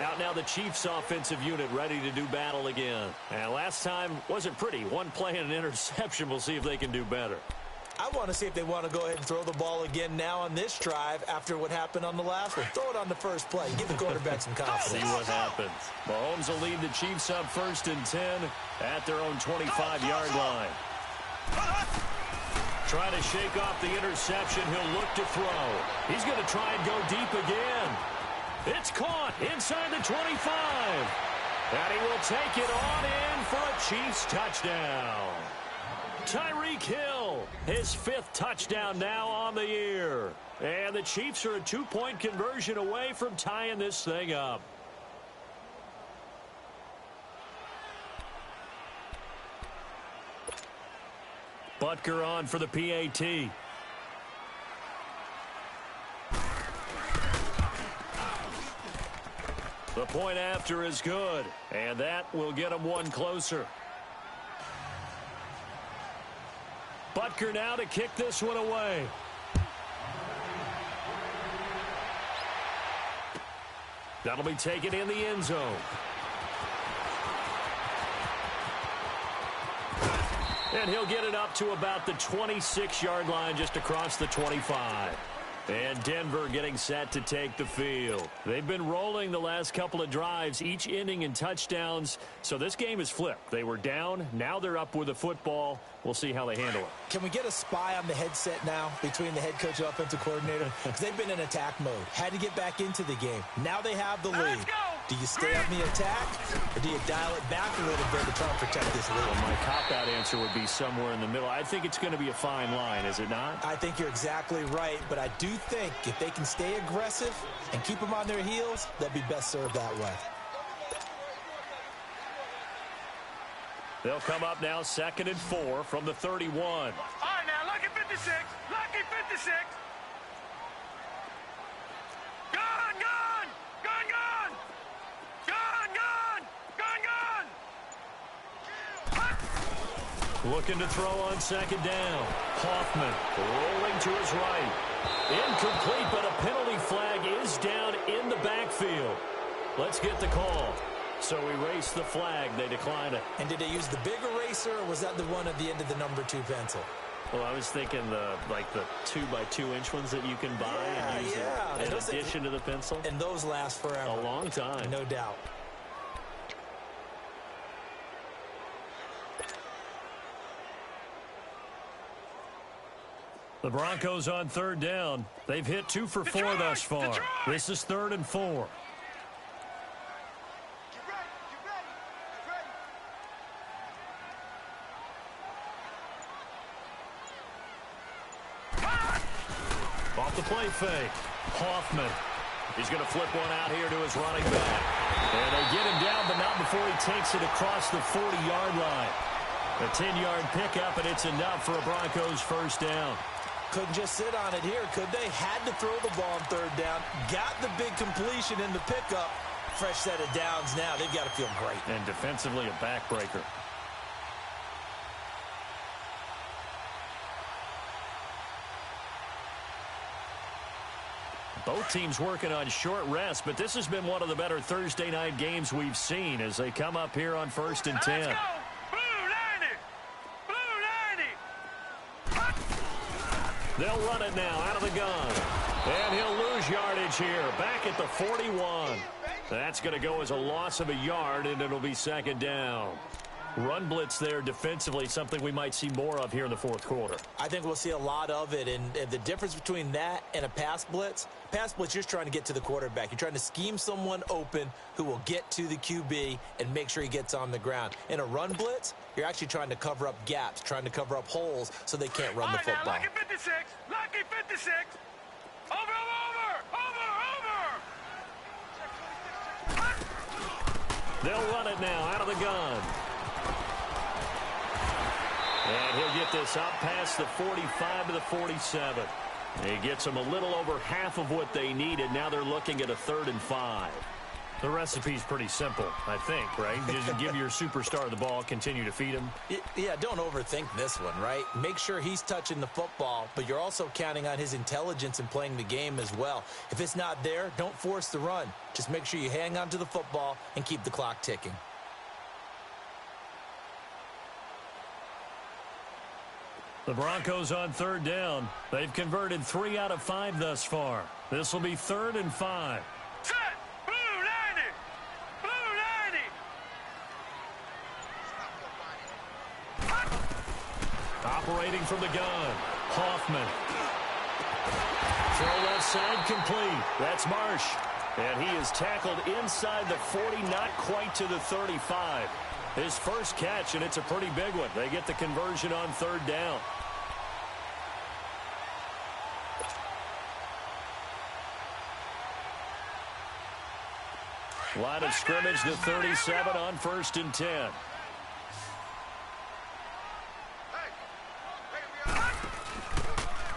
Out now the Chiefs offensive unit ready to do battle again. And last time wasn't pretty. One play and an interception. We'll see if they can do better. I want to see if they want to go ahead and throw the ball again now on this drive after what happened on the last one. Throw it on the first play. Give the quarterback some confidence. See what happens. Mahomes will lead the Chiefs up 1st and 10 at their own 25-yard line. Trying to shake off the interception. He'll look to throw. He's going to try and go deep again. It's caught inside the 25. And he will take it on in for a Chiefs touchdown. Tyreek Hill, his 5th touchdown now on the year. And the Chiefs are a 2-point conversion away from tying this thing up. Butker on for the PAT. The point after is good, and that will get him one closer. Butker now to kick this one away. That'll be taken in the end zone. And he'll get it up to about the 26-yard line just across the 25. And Denver getting set to take the field. They've been rolling the last couple of drives, each ending in touchdowns. So this game is flipped. They were down. Now they're up with the football. We'll see how they handle it. Can we get a spy on the headset now between the head coach and offensive coordinator? Because they've been in attack mode. Had to get back into the game. Now they have the lead. Do you stay on the attack, or do you dial it back a little bit to try and protect this lead? Well, my cop-out answer would be somewhere in the middle. I think it's going to be a fine line, is it not? I think you're exactly right, but I do think if they can stay aggressive and keep them on their heels, they'll be best served that way. They'll come up now 2nd and 4 from the 31. All right, now, lucky 56. Lucky 56. Gun, gun! Gun, gun! Gun, gun! Gun, gun! Looking to throw on 2nd down. Hoffman rolling to his right. Incomplete, but a penalty flag is down in the backfield. Let's get the call. So erase the flag. They decline it. And did they use the big eraser, or was that the one at the end of the number 2 pencil? Well, I was thinking the 2x2-inch ones that you can buy and use in addition to the pencil. And those last forever. A long time. No doubt. The Broncos on 3rd down. They've hit 2 for 4 thus far. This is 3rd and 4. Off the play fake. Hoffman. He's going to flip one out here to his running back. And they get him down, but not before he takes it across the 40-yard line. A 10-yard pickup, and it's enough for a Broncos 1st down. Couldn't just sit on it here, could they? Had to throw the ball on 3rd down. Got the big completion in the pickup. Fresh set of downs now. They've got to feel great. And defensively, a backbreaker. Both teams working on short rest, but this has been one of the better Thursday night games we've seen as they come up here on 1st and 10. Let's go! Blue 90! Blue 90! They'll run it now out of the gun. And he'll lose yardage here. Back at the 41. That's going to go as a loss of a yard, and it'll be second down. Run blitz there defensively, something we might see more of here in the fourth quarter. I think we'll see a lot of it, and the difference between that and a pass blitz, you're just trying to get to the quarterback. You're trying to scheme someone open who will get to the QB and make sure he gets on the ground. In a run blitz, you're actually trying to cover up gaps, trying to cover up holes so they can't run the football. Now, lucky 56, lucky 56. Over. They'll run it now out of the gun. And he'll get this up past the 45 to the 47. He gets them a little over half of what they needed. Now they're looking at a 3rd and 5. The recipe's pretty simple, I think, right? Just give your superstar the ball, continue to feed him. Yeah, don't overthink this one, right? Make sure he's touching the football, but you're also counting on his intelligence in playing the game as well. If it's not there, don't force the run. Just make sure you hang on to the football and keep the clock ticking. The Broncos on 3rd down. They've converted 3 out of 5 thus far. This will be 3rd and 5. Set! Blue 90! Blue 90! Operating from the gun. Hoffman. Throw left side complete. That's Marsh. And he is tackled inside the 40, not quite to the 35. His first catch, and it's a pretty big one. They get the conversion on 3rd down. Line of scrimmage, the 37 on 1st and 10.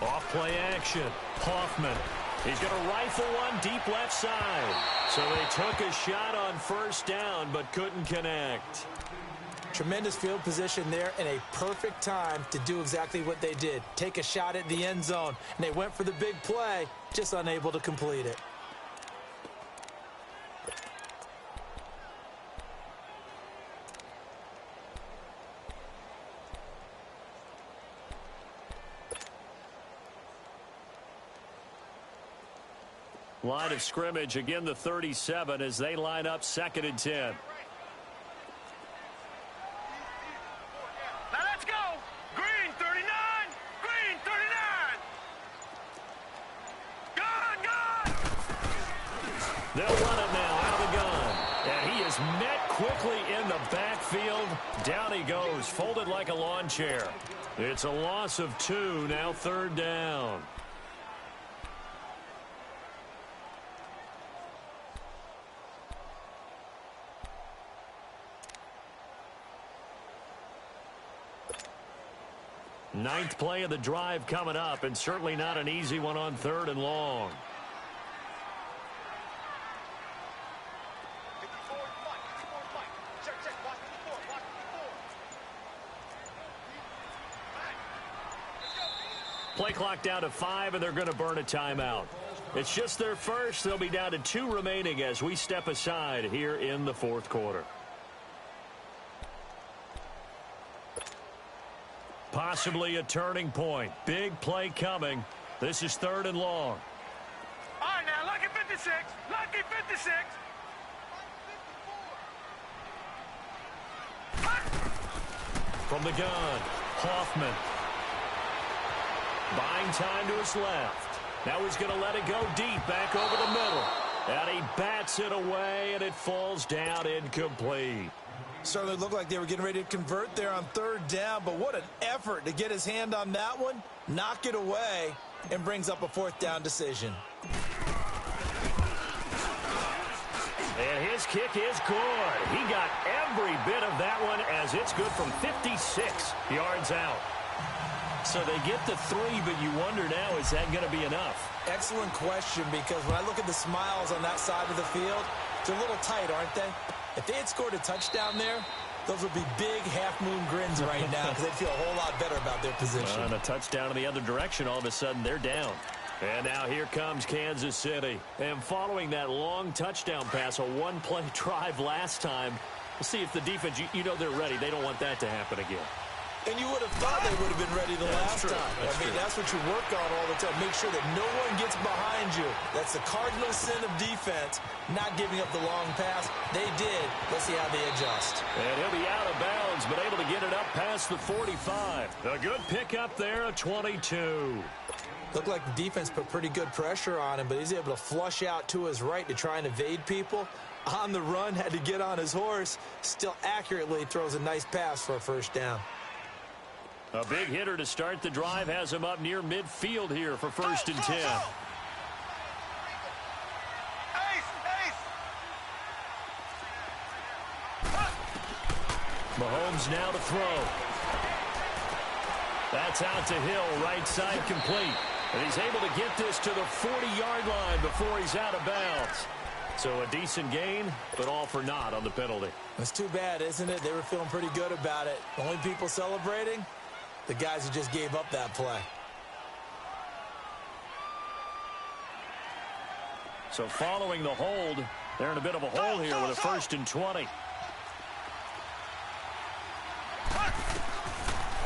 Off play action. Hoffman. He's going to rifle one deep left side. So they took a shot on 1st down but couldn't connect. Tremendous field position there and a perfect time to do exactly what they did. Take a shot at the end zone. And they went for the big play, just unable to complete it. Line of scrimmage, again the 37 as they line up 2nd and 10. Now let's go! Green 39! Green 39! Gun! They'll run it now out of the gun. And he is met quickly in the backfield. Down he goes, folded like a lawn chair. It's a loss of 2, now 3rd down. Ninth play of the drive coming up, and certainly not an easy one on 3rd and long. Play clock down to 5, and they're going to burn a timeout. It's just their first. They'll be down to 2 remaining as we step aside here in the 4th quarter. Possibly a turning point. Big play coming. This is 3rd and long. All right, now, lucky 56. Lucky 56. From the gun, Hoffman. Buying time to his left. Now he's going to let it go deep back over the middle. And he bats it away, and it falls down incomplete. Certainly looked like they were getting ready to convert there on 3rd down, but what an effort to get his hand on that one, knock it away, and brings up a 4th down decision. And his kick is good. He got every bit of that one as it's good from 56 yards out. So they get the 3, but you wonder now, is that going to be enough? Excellent question, because when I look at the smiles on that side of the field, they're a little tight, aren't they? If they had scored a touchdown there, those would be big half-moon grins right now because they'd feel a whole lot better about their position. And a touchdown in the other direction, all of a sudden they're down. And now here comes Kansas City. And following that long touchdown pass, a one-play drive last time, we'll see if the defense, you know they're ready. They don't want that to happen again. And you would have thought they would have been ready the last time. That's what you work on all the time. Make sure that no one gets behind you. That's the cardinal sin of defense, not giving up the long pass. They did. Let's see how they adjust. And he'll be out of bounds, but able to get it up past the 45. A good pickup there, a 22. Looked like the defense put pretty good pressure on him, but he's able to flush out to his right to try and evade people. On the run, had to get on his horse. Still accurately throws a nice pass for a first down. A big hitter to start the drive has him up near midfield here for 1st and 10. Mahomes now to throw. That's out to Hill, right side complete. And he's able to get this to the 40-yard line before he's out of bounds. So a decent gain, but all for naught on the penalty. That's too bad, isn't it? They were feeling pretty good about it. The only people celebrating, the guys who just gave up that play. So following the hold, they're in a bit of a hole here with a 1st and 20.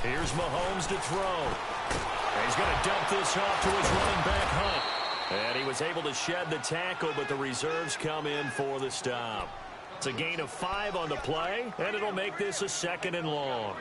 Here's Mahomes to throw. And he's going to dump this off to his running back, Hunt. And he was able to shed the tackle, but the reserves come in for the stop. It's a gain of 5 on the play, and it'll make this a 2nd and long.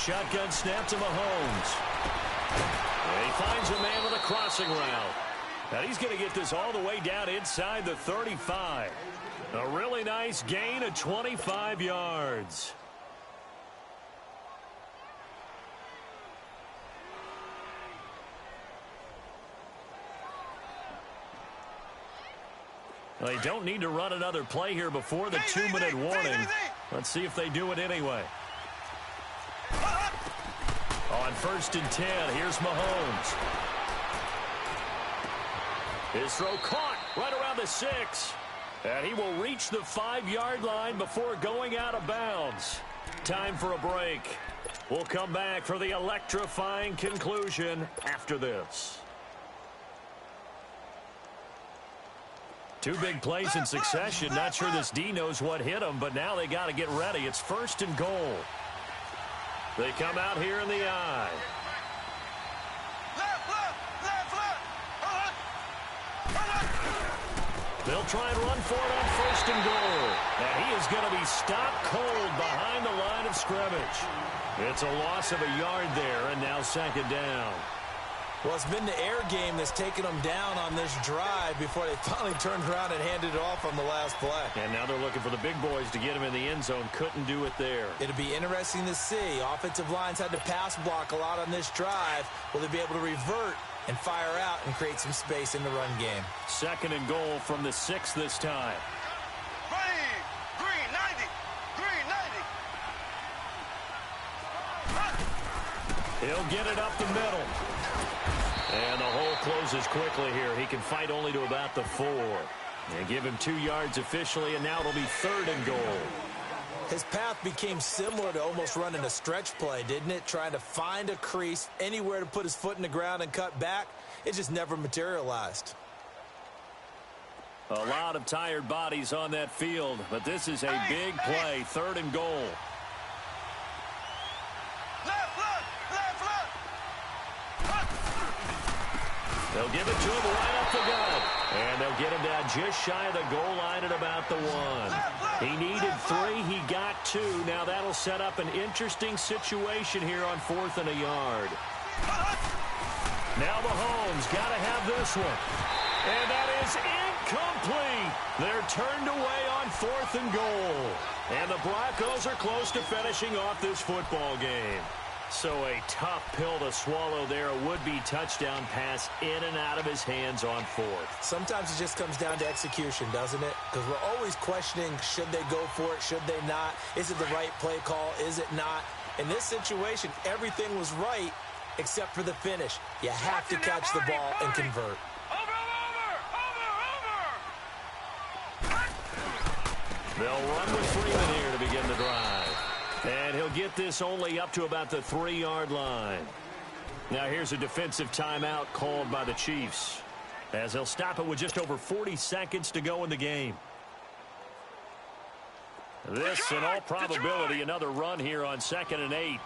Shotgun snap to Mahomes. And he finds a man with a crossing route. And he's going to get this all the way down inside the 35. A really nice gain of 25 yards. They don't need to run another play here before the 2-minute warning. Let's see if they do it anyway. On 1st and 10, here's Mahomes. His throw caught right around the 6. And he will reach the 5-yard line before going out of bounds. Time for a break. We'll come back for the electrifying conclusion after this. 2 big plays in succession. Not sure this D knows what hit him, but now they got to get ready. It's 1st and goal. They come out here in the I. They'll try and run for it on 1st and goal. And he is going to be stopped cold behind the line of scrimmage. It's a loss of a yard there, and now 2nd down. Well, it's been the air game that's taken them down on this drive before they finally turned around and handed it off on the last play. And now they're looking for the big boys to get him in the end zone. Couldn't do it there. It'll be interesting to see. Offensive lines had to pass block a lot on this drive. Will they be able to revert and fire out and create some space in the run game? 2nd and goal from the 6 this time. Green 90. Green 90. He'll get it up the middle. And the hole closes quickly here. He can fight only to about the 4. And give him 2 yards officially, and now it'll be 3rd and goal. His path became similar to almost running a stretch play, didn't it? Trying to find a crease, anywhere to put his foot in the ground and cut back. It just never materialized. A lot of tired bodies on that field, but this is a big play. 3rd and goal. They'll give it to him right up the gut. And they'll get him down just shy of the goal line at about the 1. He needed 3. He got 2. Now that'll set up an interesting situation here on 4th and a yard. Now Mahomes got to have this one. And that is incomplete. They're turned away on 4th and goal. And the Broncos are close to finishing off this football game. So a tough pill to swallow there. A would-be touchdown pass in and out of his hands on 4th. Sometimes it just comes down to execution, doesn't it? Because we're always questioning, should they go for it, should they not? Is it the right play call, is it not? In this situation, everything was right, except for the finish. You have to catch the ball and convert. They'll run with Freeman here to begin the drive. And he'll get this only up to about the 3-yard line. Now here's a defensive timeout called by the Chiefs, as they'll stop it with just over 40 seconds to go in the game. This, in all probability, another run here on 2nd and 8.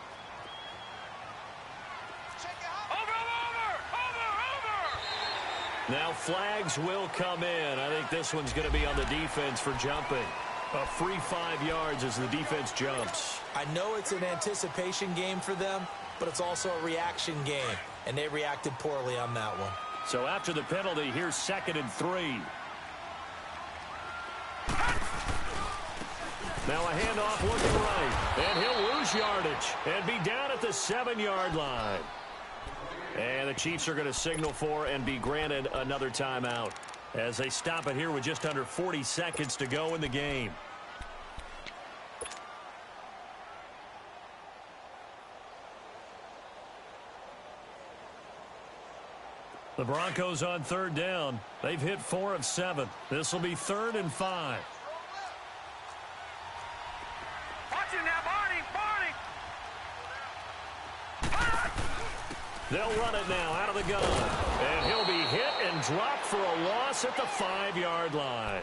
Now flags will come in. I think this one's going to be on the defense for jumping. A free 5 yards as the defense jumps. I know it's an anticipation game for them, but it's also a reaction game, and they reacted poorly on that one. So after the penalty, here's 2nd and 3. Now a handoff looking right, and he'll lose yardage and be down at the 7-yard line. And the Chiefs are going to signal for and be granted another timeout as they stop it here with just under 40 seconds to go in the game. The Broncos on 3rd down. They've hit 4 of 7. This will be 3rd and 5. They'll run it now out of the gun. And he'll be hit and dropped for a loss at the 5-yard line.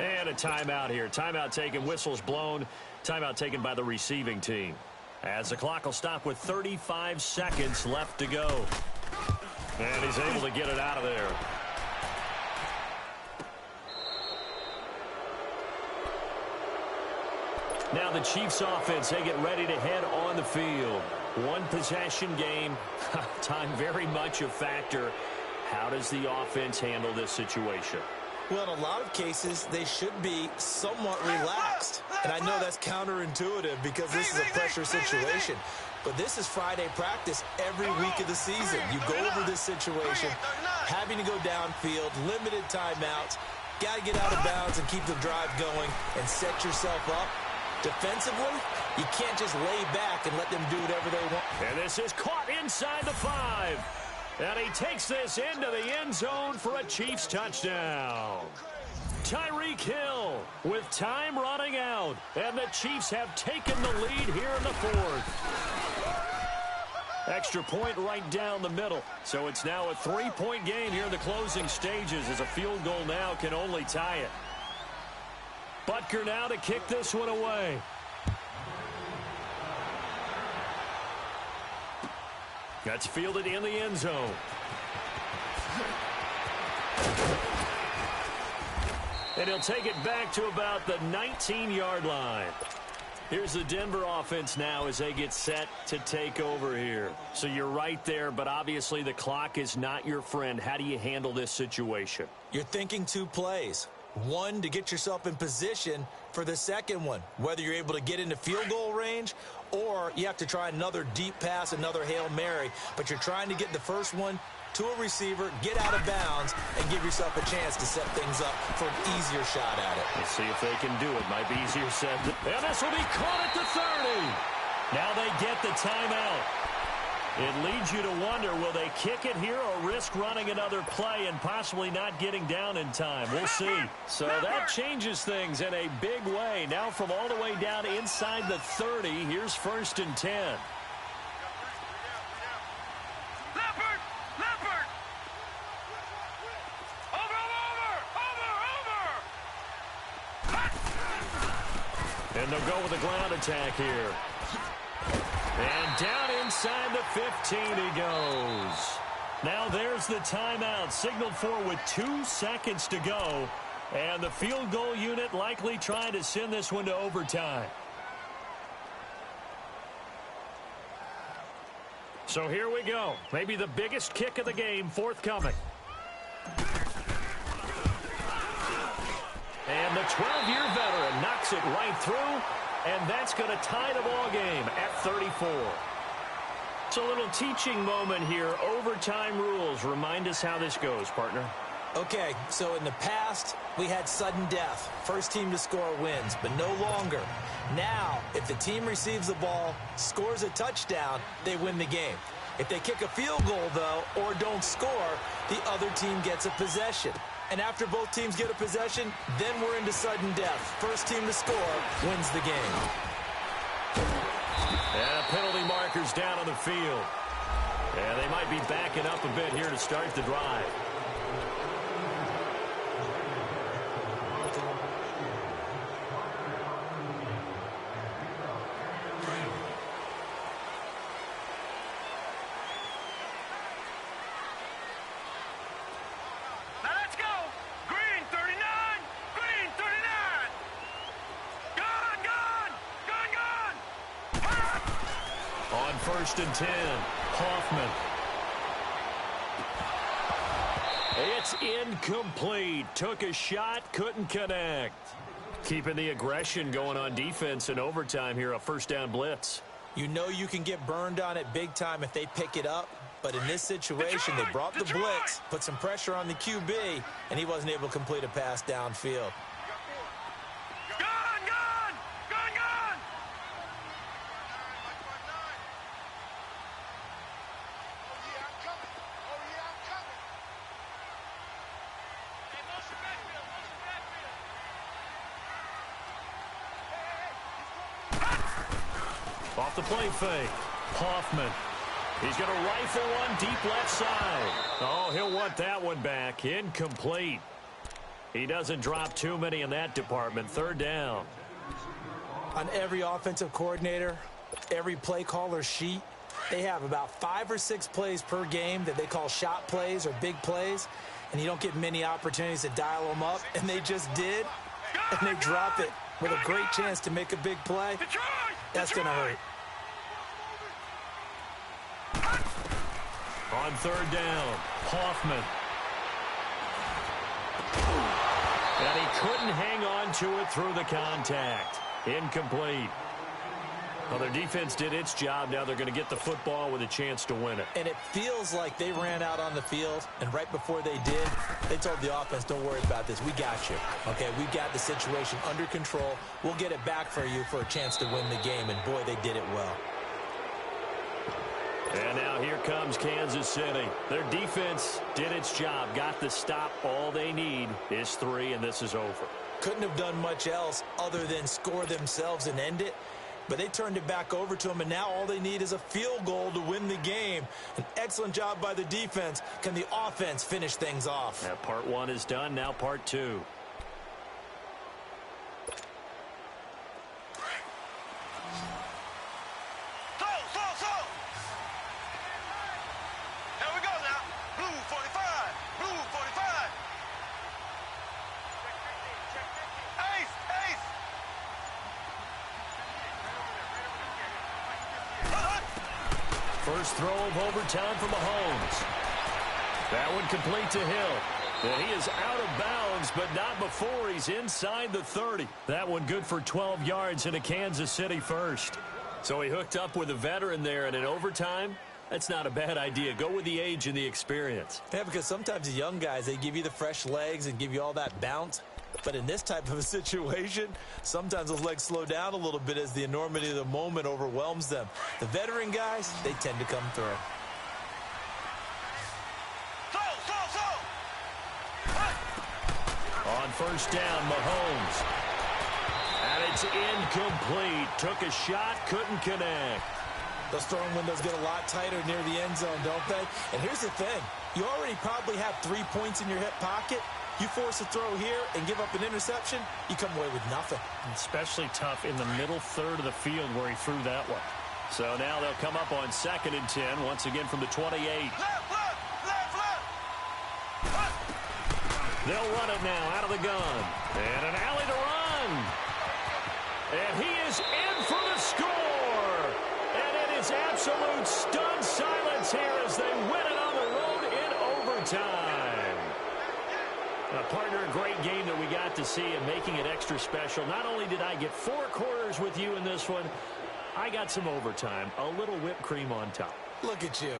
And a timeout here. Timeout taken, whistles blown. Timeout taken by the receiving team. As the clock will stop with 35 seconds left to go. And he's able to get it out of there. Now the Chiefs offense, they get ready to head on the field. One possession game. Time very much a factor. How does the offense handle this situation? Well, in a lot of cases, they should be somewhat relaxed. And I know that's counterintuitive because this is a pressure situation. But this is Friday practice every week of the season. You go over this situation, having to go downfield, limited timeouts, got to get out of bounds and keep the drive going and set yourself up. Defensively, you can't just lay back and let them do whatever they want. And this is caught inside the 5. And he takes this into the end zone for a Chiefs touchdown. Tyreek Hill with time running out. And the Chiefs have taken the lead here in the 4th. Extra point right down the middle. So it's now a 3-point game here in the closing stages as a field goal now can only tie it. Butker now to kick this one away. That's fielded in the end zone. And he'll take it back to about the 19-yard line. Here's the Denver offense now as they get set to take over here. So you're right there, but obviously the clock is not your friend. How do you handle this situation? You're thinking 2 plays. One, to get yourself in position for the second one, whether you're able to get into field goal range or you have to try another deep pass, another Hail Mary. But you're trying to get the first one to a receiver, get out of bounds, and give yourself a chance to set things up for an easier shot at it. Let's see if they can do it. Might be easier said. And this will be caught at the 30. Now they get the timeout. It leads you to wonder, will they kick it here or risk running another play and possibly not getting down in time? We'll see. So that changes things in a big way. Now from all the way down inside the 30, here's 1st and 10. And they'll go with a ground attack here. And down inside the 15 he goes. Now there's the timeout signaled for with 2 seconds to go. And the field goal unit likely trying to send this one to overtime. So here we go. Maybe the biggest kick of the game forthcoming. And the 12-year veteran knocks it right through. And that's going to tie the ball game at 34. It's a little teaching moment here. Overtime rules. Remind us how this goes, partner. Okay, so in the past, we had sudden death. First team to score wins, but no longer. Now, if the team receives the ball, scores a touchdown, they win the game. If they kick a field goal, though, or don't score, the other team gets a possession. And after both teams get a possession, then we're into sudden death. First team to score wins the game. And penalty markers down on the field. And they might be backing up a bit here to start the drive. First and 10, Hoffman. It's incomplete. Took a shot, couldn't connect. Keeping the aggression going on defense in overtime here, a first down blitz. You know you can get burned on it big time if they pick it up, but in this situation, they brought the blitz, put some pressure on the QB, and he wasn't able to complete a pass downfield. Off the play fake, Hoffman. He's going to rifle one deep left side. Oh, he'll want that one back. Incomplete. He doesn't drop too many in that department. Third down. On every offensive coordinator, every play caller sheet, they have about 5 or 6 plays per game that they call shot plays or big plays, and you don't get many opportunities to dial them up, and they just did, and they drop it with a great chance to make a big play. That's going to hurt. On third down, Hoffman. And he couldn't hang on to it through the contact. Incomplete. Well, their defense did its job. Now they're going to get the football with a chance to win it. And it feels like they ran out on the field, and right before they did, they told the offense, don't worry about this. We got you. Okay, we got the situation under control. We'll get it back for you for a chance to win the game. And, boy, they did it well. And now here comes Kansas City. Their defense did its job, got the stop. All they need is 3, and this is over. Couldn't have done much else other than score themselves and end it. But they turned it back over to them, and now all they need is a field goal to win the game. An excellent job by the defense. Can the offense finish things off? Yeah, part 1 is done. Now part 2. Here we go now. Blue 45. Blue 45. Ace. Ace. First throw of overtime for Mahomes. That one complete to Hill. And he is out of bounds, but not before he's inside the 30. That one good for 12 yards and a Kansas City first. So he hooked up with a veteran there, and in overtime, that's not a bad idea. Go with the age and the experience. Yeah, because sometimes the young guys, they give you the fresh legs and give you all that bounce. But in this type of a situation, sometimes those legs slow down a little bit as the enormity of the moment overwhelms them. The veteran guys, they tend to come through. On first down, Mahomes. And it's incomplete. Took a shot, couldn't connect. Those throwing windows get a lot tighter near the end zone, don't they? And here's the thing. You already probably have 3 points in your hip pocket. You force a throw here and give up an interception, you come away with nothing. Especially tough in the middle third of the field where he threw that one. So now they'll come up on 2nd and 10, once again from the 28. They'll run it now out of the gun. And an alley to run. And he is in for the score. And it is absolute stunned silence here as they win it on the road in overtime. Partner, a great game that we got to see and making it extra special. Not only did I get 4 quarters with you in this one, I got some overtime, a little whipped cream on top. Look at you.